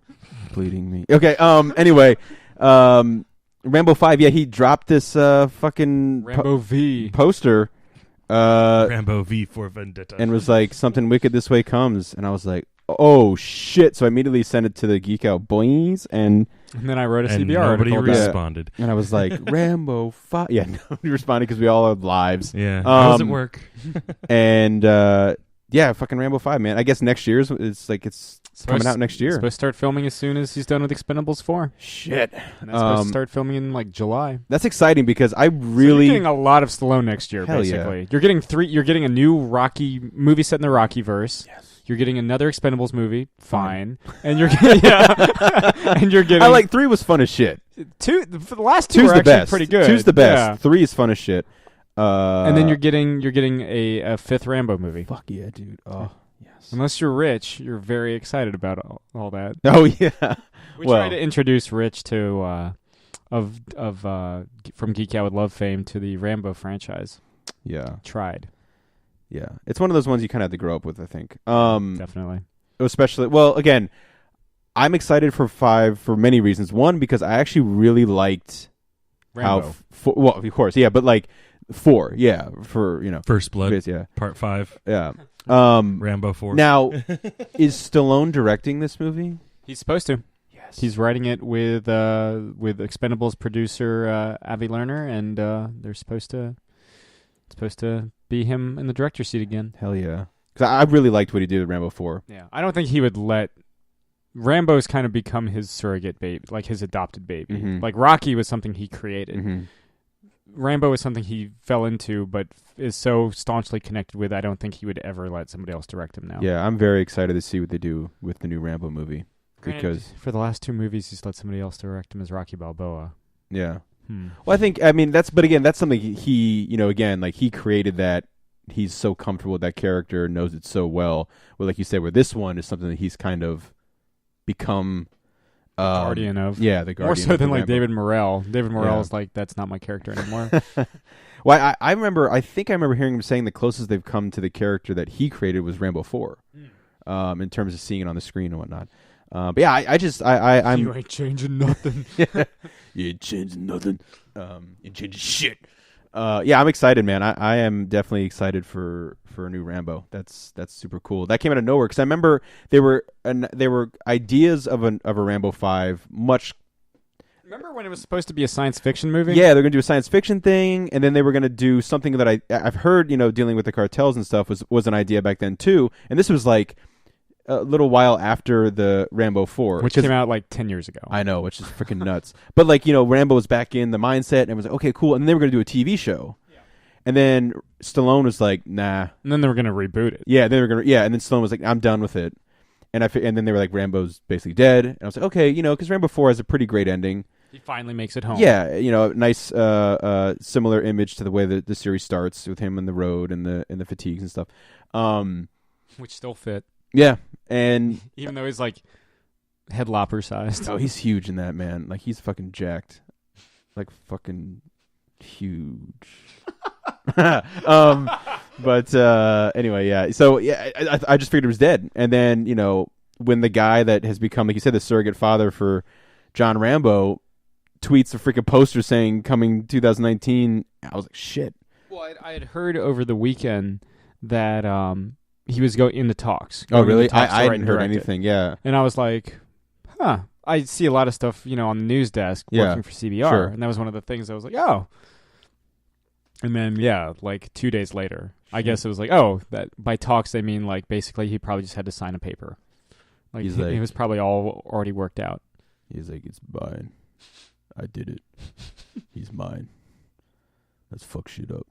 Bleeding me. Okay, anyway. Rambo 5, yeah, he dropped this fucking Rambo V. poster Rambo V for Vendetta. and was like, something wicked this way comes. And I was like, oh shit. So I immediately sent it to the Geek Out boys, and And then I wrote a and CBR nobody article about it. responded. I was like, Rambo 5. Yeah, nobody responded because we all have lives. Yeah, how does it Um, work? And yeah, fucking Rambo 5, man. I guess next year's it's coming out next year. Supposed to start filming as soon as he's done with Expendables 4. Shit. And that's supposed to start filming in like July. That's exciting because I So really you're getting a lot of Stallone next year, Hell yeah. basically. You're getting You're getting a new Rocky movie set in the Rocky verse. Yes. You're getting another Expendables movie. Fine. And you're getting and you're getting I like 3 was fun as shit. two. For the last two 2's are the actually best. pretty good. 2's the best. Yeah. 3 is fun as shit. And then you're getting a fifth Rambo movie. fuck yeah, dude. Oh yes. Unless you're Rich, you're very excited about all that. Oh yeah. We Well, tried to introduce Rich to from Geek Out with Love fame to the Rambo franchise. yeah, Tried, yeah. It's one of those ones you kind of have to grow up with, I think. definitely. Especially, well, again, I'm excited for 5 for many reasons. One, because I actually really liked Rambo. how. Well, of course, yeah, but like 4, yeah, for First Blood, yeah, Part 5, yeah. Rambo 4. Now, is Stallone directing this movie? He's supposed to. Yes. He's writing it with Expendables producer Avi Lerner, and they're supposed to be him in the director's seat again. Hell yeah. Because I really liked what he did with Rambo 4. Yeah, I don't think he would let Rambo's kind of become his surrogate baby, like his adopted baby. Mhm. Like Rocky was something he created. Mm-hmm. Rambo is something he fell into, but is so staunchly connected with. I don't think he would ever let somebody else direct him now. Yeah, I'm very excited to see what they do with the new Rambo movie. Granted, Because for the last 2 movies, he's let somebody else direct him as Rocky Balboa. yeah. Well, but again, that's something he, again, like he created that. He's so comfortable with that character, knows it so well. Well, like you said, where this one is something that he's kind of become guardian of. Yeah, the guardian. More so of than the like Rambo. David Morrell. David Morrell Yeah. is like, that's not my character anymore. Well, I think I remember hearing him saying the closest they've come to the character that he created was Rambo 4, in terms of seeing it on the screen and whatnot. But yeah, I'm You ain't changing nothing. You ain't changing nothing. You ain't changing shit. Yeah, I'm excited, man. I am definitely excited for a new Rambo. That's super cool. That came out of nowhere because I remember there were ideas of a Rambo 5 much. Remember when it was supposed to be a science fiction movie? Yeah, they're gonna do a science fiction thing, and then they were gonna do something that I've heard, dealing with the cartels and stuff was an idea back then too. And this was like a little while after the Rambo 4, Which came out like 10 years ago. I know, which is freaking nuts. But like, Rambo was back in the mindset and was like, okay, cool. And then they were going to do a TV show. Yeah. And then Stallone was like, nah. And then they were going to reboot it. Yeah, and then Stallone was like, I'm done with it. And then they were like, Rambo's basically dead. And I was like, okay, because Rambo 4 has a pretty great ending. He finally makes it home. Yeah, nice similar image to the way that the series starts with him on the road and the fatigues and stuff. Which still fit. Yeah, and even though he's like head lopper sized. Oh, he's huge in that, man. Like he's fucking jacked. Like fucking huge. But anyway, yeah. So yeah, I just figured he was dead. And then, when the guy that has become, like you said, the surrogate father for John Rambo tweets a freaking poster saying coming 2019, I was like, shit. Well, I had heard over the weekend that he was in the talks. Oh, really? Talks I hadn't heard anything. Yeah. And I was like, huh. I see a lot of stuff, on the news desk working for CBR. Sure. And that was one of the things I was like, oh. And then, like 2 days later, I guess it was like, oh, that by talks they mean like basically he probably just had to sign a paper. Like it was probably all already worked out. He's like, it's mine. I did it. He's mine. Let's fuck shit up.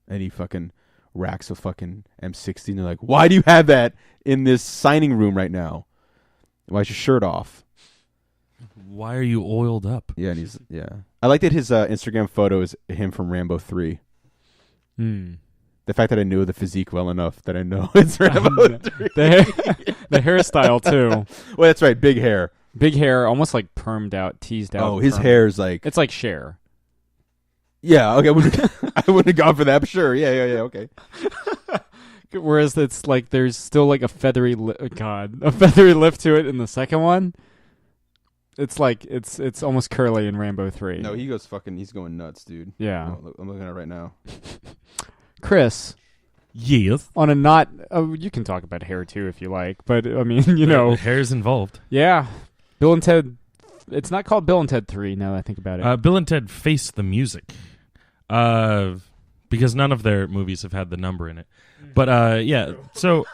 And he fucking racks a fucking M60 and they're like, why do you have that in this signing room right now? Why is your shirt off? Why are you oiled up? Yeah, and I like that his Instagram photo is him from Rambo 3. The fact that I knew the physique well enough that I know it's Rambo 3. The hairstyle too. Well, that's right, big hair. Big hair, almost like permed out, teased out. Oh, his hair is like... It's like Cher. Yeah, okay. I wouldn't have gone for that, but sure. Yeah, okay. Whereas it's like there's still like a feathery lift to it in the second one. It's like it's almost curly in Rambo 3. No, he's going nuts, dude. Yeah. I'm looking at it right now. Chris. Yes. On a you can talk about hair too if you like, but I mean, hair's involved. Yeah. Bill and Ted. It's not called Bill and Ted 3 now that I think about it. Bill and Ted Face the Music. Because none of their movies have had the number in it. But yeah, so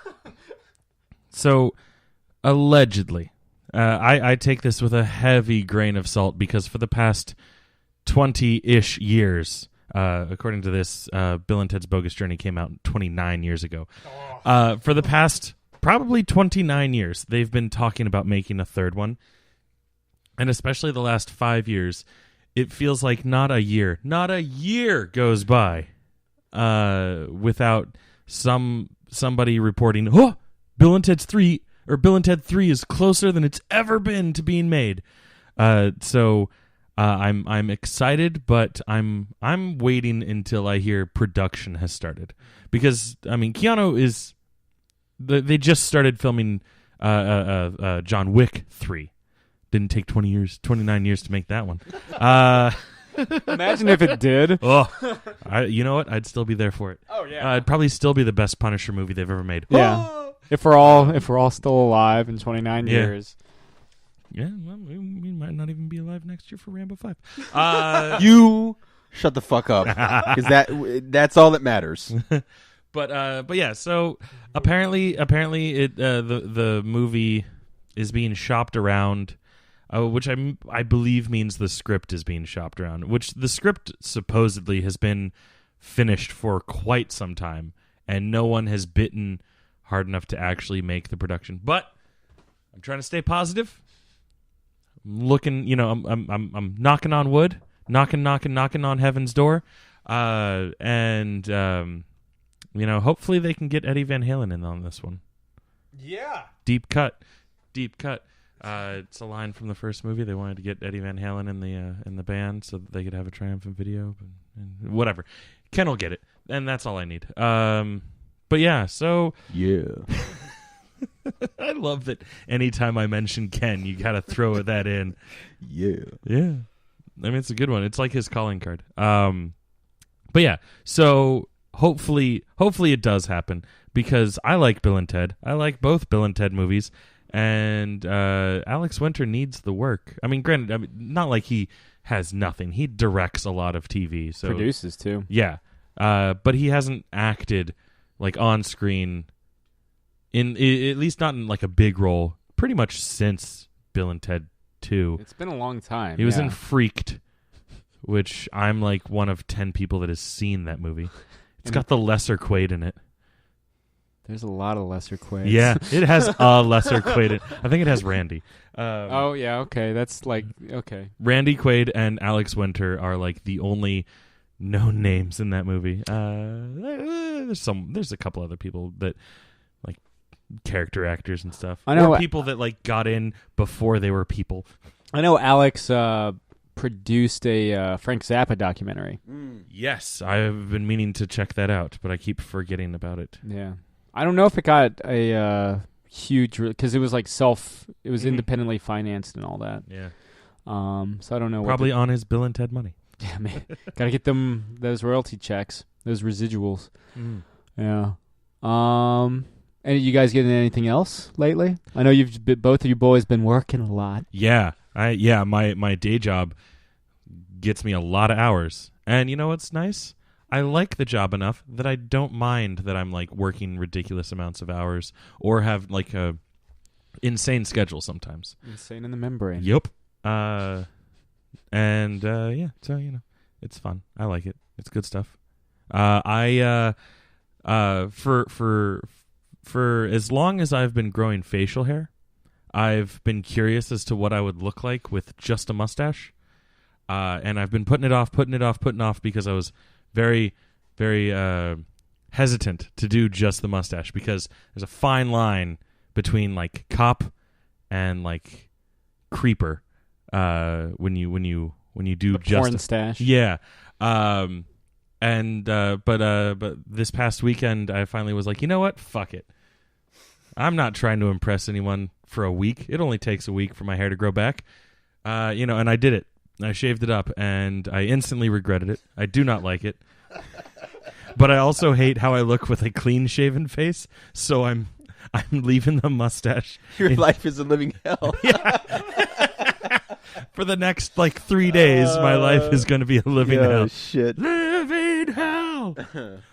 allegedly, I take this with a heavy grain of salt because for the past 20-ish years, according to this, Bill and Ted's Bogus Journey came out 29 years ago. For the past probably 29 years, they've been talking about making a third one. And especially the last 5 years, it feels like not a year goes by without somebody reporting, oh, Bill and Ted 3 is closer than it's ever been to being made. So I'm excited, but I'm waiting until I hear production has started because I mean Keanu is they just started filming John Wick 3. Didn't take 29 years to make that one. Imagine if it did. Oh, you know what? I'd still be there for it. Oh yeah, it'd probably still be the best Punisher movie they've ever made. Yeah, if we're all still alive in 29 years. Yeah, well, we might not even be alive next year for Rambo 5. You shut the fuck up, because that's all that matters. But yeah. So apparently, it the movie is being shopped around, which I believe means the script is being shopped around. Which the script supposedly has been finished for quite some time, and no one has bitten hard enough to actually make the production. But I'm trying to stay positive. I'm looking, I'm knocking on wood, knocking on heaven's door, and hopefully they can get Eddie Van Halen in on this one. Yeah, deep cut. It's a line from the first movie. They wanted to get Eddie Van Halen in the band so that they could have a triumphant video, and whatever. Ken will get it, and that's all I need. But yeah, so yeah. I love that anytime I mention Ken, you gotta throw that in. Yeah. I mean, it's a good one. It's like his calling card. But yeah, so hopefully it does happen, because I like Bill and Ted. I like both Bill and Ted movies, and Alex Winter needs the work. I mean, granted, not like he has nothing. He directs a lot of TV, so produces too. Yeah, but he hasn't acted like on screen. At least not in like a big role, pretty much since Bill and Ted 2. It's been a long time. He was in Freaked, which I'm like one of 10 people that has seen that movie. It's got the lesser Quaid in it. There's a lot of lesser Quaids. Yeah, it has a lesser Quaid in it. I think it has Randy. Oh, yeah, okay. That's like, okay. Randy Quaid and Alex Winter are like the only known names in that movie. There's a couple other people that like character actors and stuff. I know or people that like got in before they were people. I know Alex produced a Frank Zappa documentary. Yes, I've been meaning to check that out, but I keep forgetting about it. Yeah, I don't know if it got a huge, because it was like it was independently financed and all that. Yeah. So I don't know. Probably on his Bill and Ted money. Yeah, man. Gotta get them those royalty checks, those residuals. Yeah. And you guys getting anything else lately? I know both of you boys been working a lot. Yeah, my day job gets me a lot of hours, and you know what's nice? I like the job enough that I don't mind that I'm like working ridiculous amounts of hours or have like a insane schedule sometimes. Insane in the membrane. Yep. Yeah, so it's fun. I like it. It's good stuff. For as long as I've been growing facial hair, I've been curious as to what I would look like with just a mustache. And I've been putting it off because I was very, very hesitant to do just the mustache, because there's a fine line between like cop and like creeper when you do just porn stash. Yeah. But this past weekend I finally was like, you know what? Fuck it. I'm not trying to impress anyone for a week. It only takes a week for my hair to grow back. And I did it. I shaved it up, and I instantly regretted it. I do not like it. But I also hate how I look with a clean-shaven face, so I'm leaving the mustache. Your life is a living hell. Yeah. For the next, 3 days, my life is going to be a living hell. Shit. Living hell.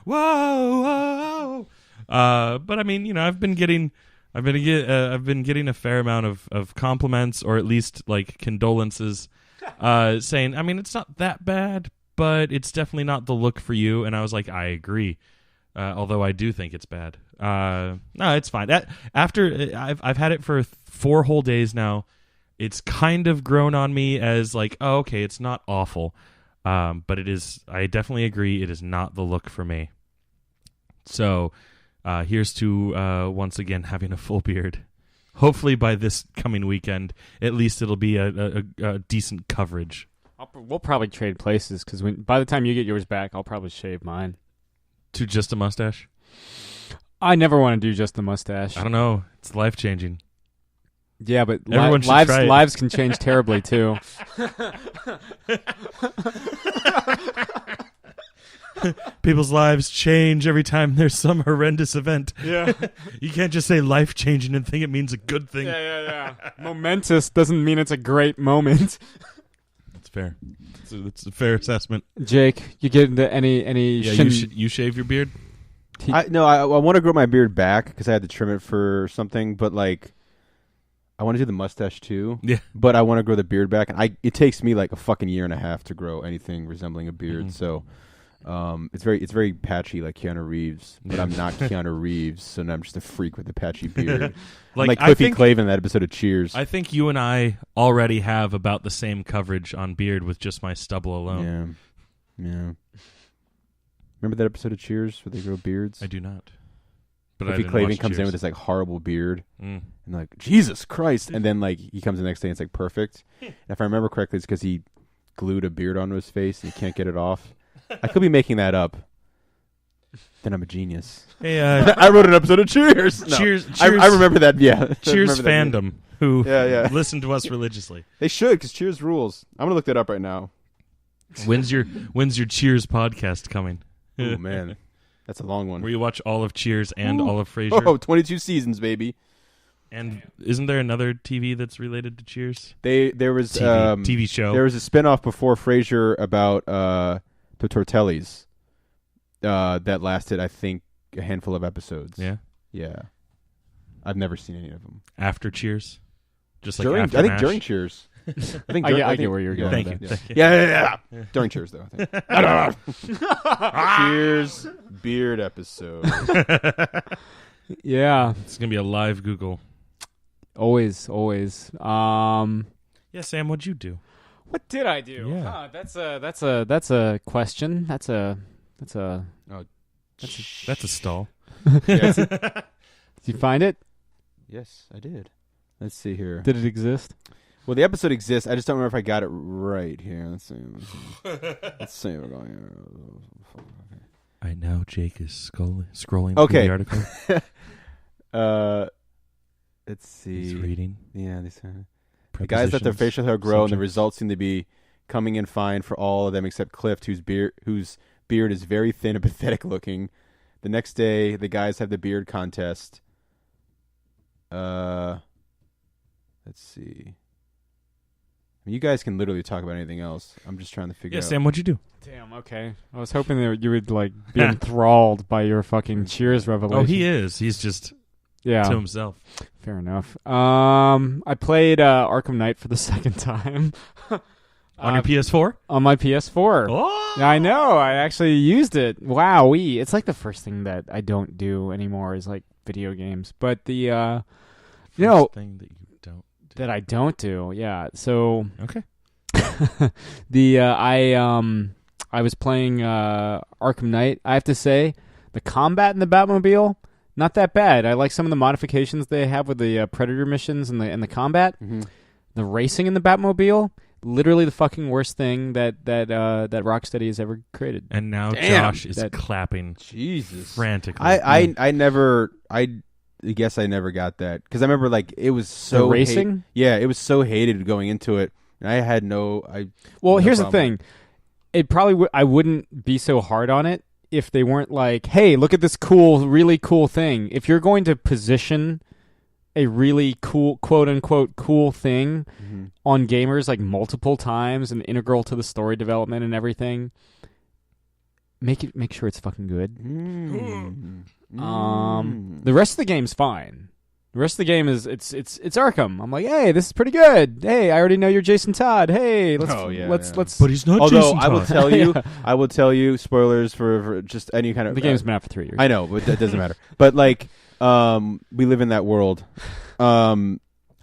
Whoa. But I mean, I've been getting a fair amount of compliments, or at least condolences, saying, I mean, it's not that bad, but it's definitely not the look for you. And I was like, I agree. Although I do think it's bad. No, it's fine. After I've had it for 4 whole days now, it's kind of grown on me as oh, okay, it's not awful. But it is, I definitely agree, it is not the look for me. So here's to once again having a full beard. Hopefully by this coming weekend, at least it'll be a decent coverage. We'll probably trade places, because by the time you get yours back, I'll probably shave mine. To just a mustache? I never want to do just the mustache. I don't know. It's life-changing. Yeah, but lives can change terribly, too. People's lives change every time there's some horrendous event. Yeah. You can't just say life changing and think it means a good thing. Yeah. Momentous doesn't mean it's a great moment. That's fair. It's a fair assessment. Jake, you get into any? Yeah, you shave your beard. I want to grow my beard back because I had to trim it for something, but like, I want to do the mustache too. Yeah. But I want to grow the beard back, and it takes me like a fucking year and a half to grow anything resembling a beard. Mhm. So, it's very patchy like Keanu Reeves, but I'm not Keanu Reeves, so now I'm just a freak with a patchy beard. Like Cliffy Clave in that episode of Cheers. I think you and I already have about the same coverage on beard with just my stubble alone. Yeah. Remember that episode of Cheers where they grow beards? I do not. But Cliffy Clavin comes in with this like horrible beard, and like Jesus Christ, and then like he comes the next day and it's like perfect. And if I remember correctly, it's because he glued a beard onto his face and he can't get it off. I could be making that up. Then I'm a genius. Hey, I wrote an episode of Cheers. No. Cheers. I remember that. Yeah, Cheers fandom who listen to us religiously. They should because Cheers rules. I'm gonna look that up right now. When's your Cheers podcast coming? Oh man, that's a long one. Where you watch all of Cheers and all of Frasier. Oh, 22 seasons, baby. And isn't there another TV that's related to Cheers? There was TV show. There was a spinoff before Frasier about the Tortellis that lasted, I think, a handful of episodes. Yeah. I've never seen any of them. After Cheers, just like during, after I think MASH? during Cheers. I get where you're going. Thank you. Yeah. During Cheers, though. I think. Cheers beard episode. Yeah, it's gonna be a live Google. Always. Yeah, Sam, what'd you do? What did I do? Yeah. That's a question. That's a stall. Yes. Did you find it? Yes, I did. Let's see here. Did it exist? Well, the episode exists. I just don't remember if I got it right here. Let's see. Let's see. We're going here. Right now, Jake is scrolling okay. through the article. Let's see. He's reading. Yeah. The guys let their facial hair grow, and the results seem to be coming in fine for all of them except Clift, whose beard is very thin and pathetic looking. The next day, the guys have the beard contest. Let's see. You guys can literally talk about anything else. I'm just trying to figure out. Yeah, Sam, what'd you do? Damn, okay. I was hoping that you would like be enthralled by your fucking Cheers revelation. Oh, he is. He's just to himself. Fair enough. I played Arkham Knight for the second time. On your PS4? On my PS4. Oh! I know. I actually used it. Wowee. It's like the first thing that I don't do anymore is like video games. But the thing that you don't do. That I don't do. Yeah. So okay. I was playing Arkham Knight. I have to say, the combat in the Batmobile, not that bad. I like some of the modifications they have with the Predator missions and the combat. Mm-hmm. The racing in the Batmobile, literally the fucking worst thing that Rocksteady has ever created. And now Josh is clapping frantically. I guess I never got that because I remember like it was so the racing. It was so hated going into it, and I had no. Here's the thing: it probably I wouldn't be so hard on it if they weren't like, "Hey, look at this really cool thing." If you're going to position a really cool, quote unquote, cool thing on gamers like multiple times and integral to the story development and everything, make sure it's fucking good. The rest of the game's fine. The rest of the game is it's Arkham. I'm like, hey, this is pretty good. Hey, I already know you're Jason Todd. Hey, let's. But he's not. Although Jason I will Todd. tell you, I will tell you spoilers for just any kind of. The game's been out for 3 years. I know, but that doesn't matter. But like, we live in that world. I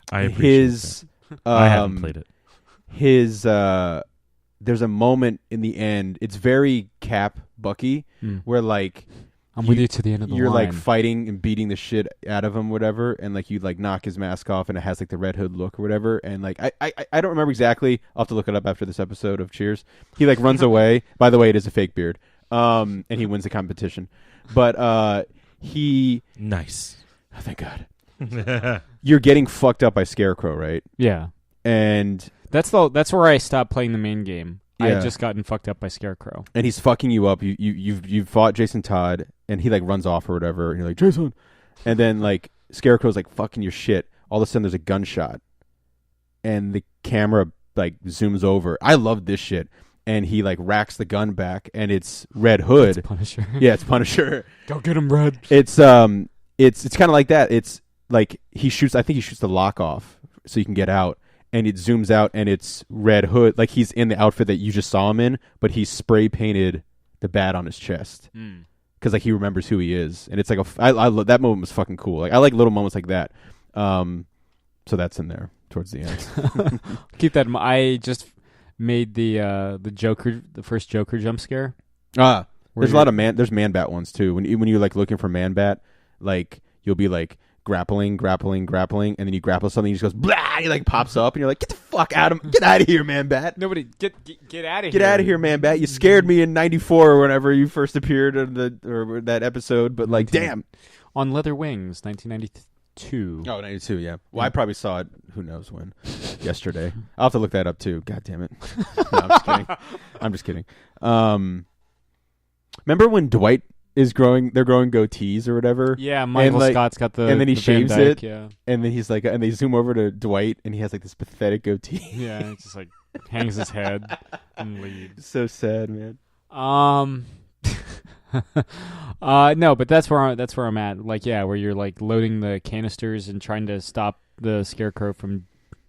appreciate that. I haven't played it. There's a moment in the end. It's very Cap Bucky where like. I'm with you to the end of the you're line. like fighting and beating the shit out of him, whatever, and like you like knock his mask off, and it has like the Red Hood look or whatever, and like I don't remember exactly. I'll have to look it up after this episode of Cheers. He like runs away. By the way, it is a fake beard, and he wins the competition. But he nice. Oh, thank God. You're getting fucked up by Scarecrow, right? Yeah, and that's where I stopped playing the main game. I had just gotten fucked up by Scarecrow. And he's fucking you up. You've fought Jason Todd, and he like runs off or whatever, and you're like, Jason. And then like Scarecrow's like fucking your shit. All of a sudden there's a gunshot. And the camera like zooms over. I love this shit. And he like racks the gun back, and it's Red Hood. It's Punisher. Yeah, it's Punisher. Go get him, Red. It's kind of like that. It's like he shoots. I think he shoots the lock off so you can get out, and it zooms out, and it's Red Hood. Like he's in the outfit that you just saw him in, but he spray painted the bat on his chest because like he remembers who he is, and it's like I love that moment was fucking cool. Like I like little moments like that. So that's in there towards the end. Keep that in mind. I just made the Joker, the first Joker jump scare. There's a lot of there's Man Bat ones too. When you're like looking for Man Bat, like you'll be like grappling, and then you grapple something, he just goes blah, and he like pops up, and you're like, get the fuck out of here, Man Bat. Nobody get out of here. Get out of here, Man Bat. You scared me in '94 or whenever you first appeared in that episode, but like, damn. On Leather Wings, 1992. Oh, 92, yeah. Well, I probably saw it, who knows when, yesterday. I'll have to look that up, too. God damn it. No, I'm just kidding. Remember when Dwight is growing, they're growing goatees or whatever? Yeah, Michael Scott's got the and then he shaves Van Dyke, it, yeah. And then he's like, and they zoom over to Dwight, and he has like this pathetic goatee. Yeah, it's just like hangs his head and leaves. So sad, man. No, but that's where I'm at. Like, yeah, where you're like loading the canisters and trying to stop the Scarecrow from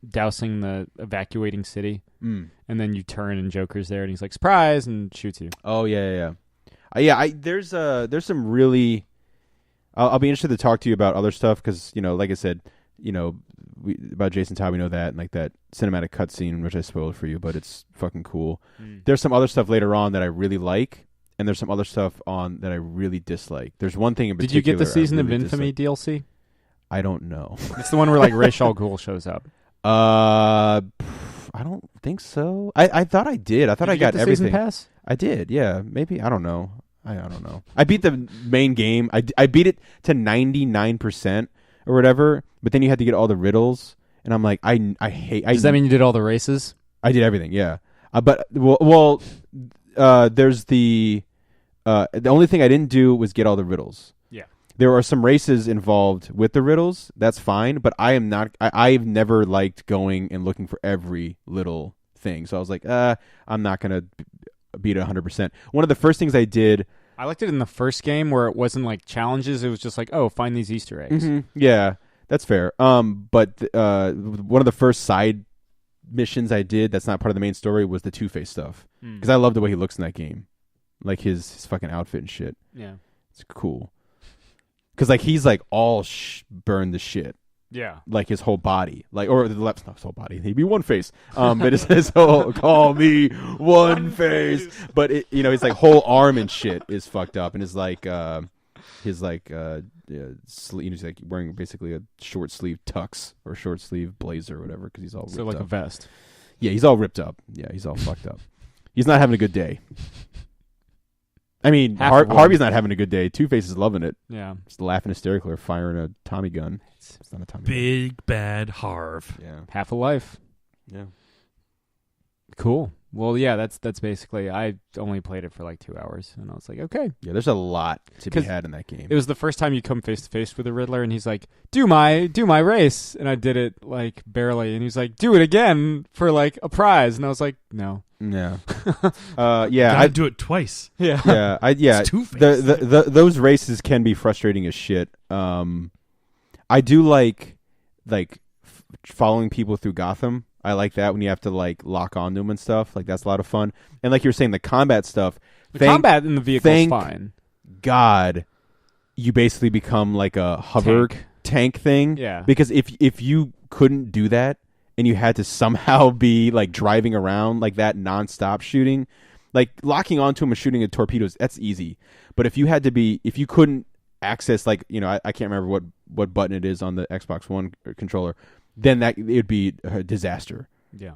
dousing the evacuating city, and then you turn and Joker's there, and he's like surprise and shoots you. Oh yeah. There's some really. I'll be interested to talk to you about other stuff because like I said, about Jason Todd, we know that, and like that cinematic cutscene, which I spoiled for you, but it's fucking cool. There's some other stuff later on that I really like. And there's some other stuff on that I really dislike. There's one thing in particular. Did you get the Season of Infamy dislike. DLC? I don't know. It's the one where like Ra's al Ghul shows up. I don't think so. I thought I did. I thought I got the everything. Season pass? I did. Yeah, maybe. I don't know. I don't know. I beat the main game. I beat it to 99% or whatever. But then you had to get all the riddles, and I'm like, I hate. Does that mean you did all the races? I did everything. Yeah. But there's the only thing I didn't do was get all the riddles. Yeah. There are some races involved with the riddles. That's fine, but I am not. I've never liked going and looking for every little thing. So I was like, I'm not gonna beat it 100%. One of the first things I did. I liked it in the first game where it wasn't like challenges. It was just like, oh, find these Easter eggs. Mm-hmm. Yeah, that's fair. But one of the first side missions I did that's not part of the main story was the Two-Face stuff because I love the way he looks in that game, like his fucking outfit and shit. Yeah, it's cool because like he's like all burned to shit. Yeah, like his whole body, like or the left, not his whole body. He'd be One Face. But it's his whole call me One Face. But his like whole arm and shit is fucked up, and he's like he's like wearing basically a short sleeve tux or short sleeve blazer or whatever because he's all ripped like up. A vest. Yeah, he's all ripped up. Yeah, he's all fucked up. He's not having a good day. I mean, Harvey's not having a good day. Two-Face is loving it. Yeah, just laughing hysterically or firing a Tommy gun. It's not a Tommy gun. Big bad Harv. Yeah, half a life. Yeah, cool. Well, yeah, that's basically. I only played it for like 2 hours, and I was like, okay. Yeah, there's a lot to be had in that game. It was the first time you come face to face with the Riddler, and he's like, "Do my race," and I did it like barely, and he's like, "Do it again for like a prize," and I was like, "No." Yeah. I'd do it twice. Yeah. Yeah. It's Two-Face. Those races can be frustrating as shit. I do like following people through Gotham. I like that when you have to like lock onto them and stuff. Like that's a lot of fun. And like you were saying, the combat stuff. The combat in the vehicle is fine. God, you basically become like a hover tank thing. Yeah. Because if you couldn't do that and you had to somehow be like driving around like that nonstop shooting, like locking onto them and shooting at torpedoes, that's easy. But if you couldn't access like I can't remember what button it is on the Xbox One controller. Then it would be a disaster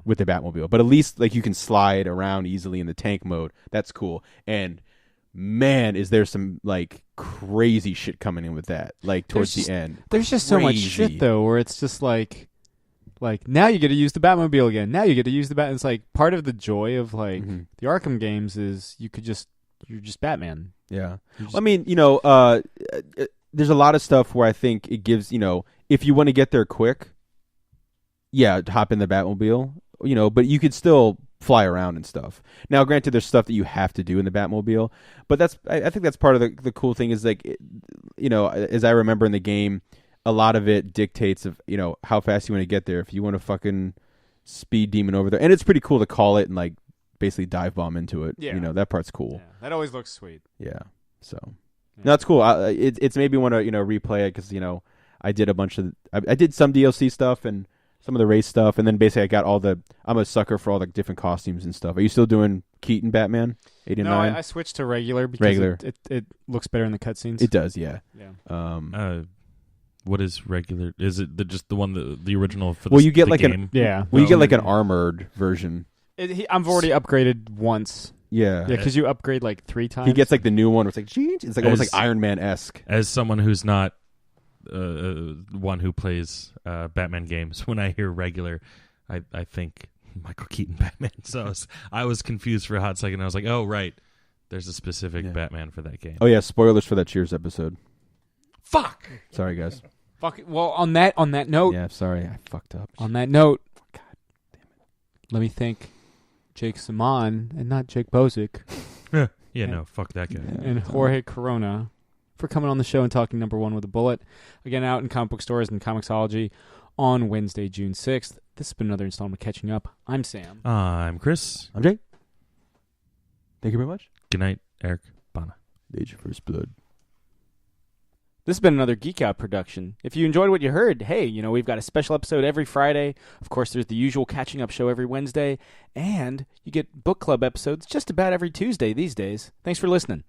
with the Batmobile. But at least like you can slide around easily in the tank mode. That's cool. And man, is there some like crazy shit coming in with that, like towards the end. There's just so much shit though, where it's just like like now you get to use the Batmobile again. Now you get to use the Bat. It's like part of the joy of like the Arkham games is you're just Batman. Yeah. I mean, there's a lot of stuff where I think it gives, if you want to get there quick, hop in the Batmobile, but you could still fly around and stuff. Now, granted, there's stuff that you have to do in the Batmobile, but I think that's part of the cool thing is like, as I remember in the game, a lot of it dictates of, how fast you want to get there. If you want to fucking speed demon over there, and it's pretty cool to call it and like basically dive bomb into it. Yeah. That part's cool. Yeah, that always looks sweet. Yeah. So no, it's cool. It's made me want to, replay it because, I did I did some DLC stuff and some of the race stuff, and then basically I'm a sucker for all the different costumes and stuff. Are you still doing Keaton Batman 89? No, I switched to regular because it looks better in the cutscenes. It does, yeah. Yeah. What is regular? Is it just the one the original for you get the like game? you get like an armored version. I've already upgraded once. Yeah, because you upgrade like 3 times. He gets like the new one. Where it's like, geez, it's like almost like Iron Man-esque. As someone who's not one who plays Batman games, when I hear regular, I think Michael Keaton Batman. So I was confused for a hot second. I was like, oh right, there's a specific Batman for that game. Oh yeah, spoilers for that Cheers episode. Fuck. Sorry guys. Fuck. Well, on that note. Yeah, sorry, I fucked up. On that note, God damn it. Let me thank Jake Semahn and not Jake Bozick. No, fuck that guy. And Jorge Corona for coming on the show and talking number 1 with a bullet. Again, out in comic book stores and Comixology on Wednesday, June 6th. This has been another installment of Catching Up. I'm Sam. I'm Chris. I'm Jake. Thank you very much. Good night, Eric Bana. Age of First Blood. This has been another Geek Out production. If you enjoyed what you heard, hey, we've got a special episode every Friday. Of course, there's the usual Catching Up show every Wednesday. And you get book club episodes just about every Tuesday these days. Thanks for listening.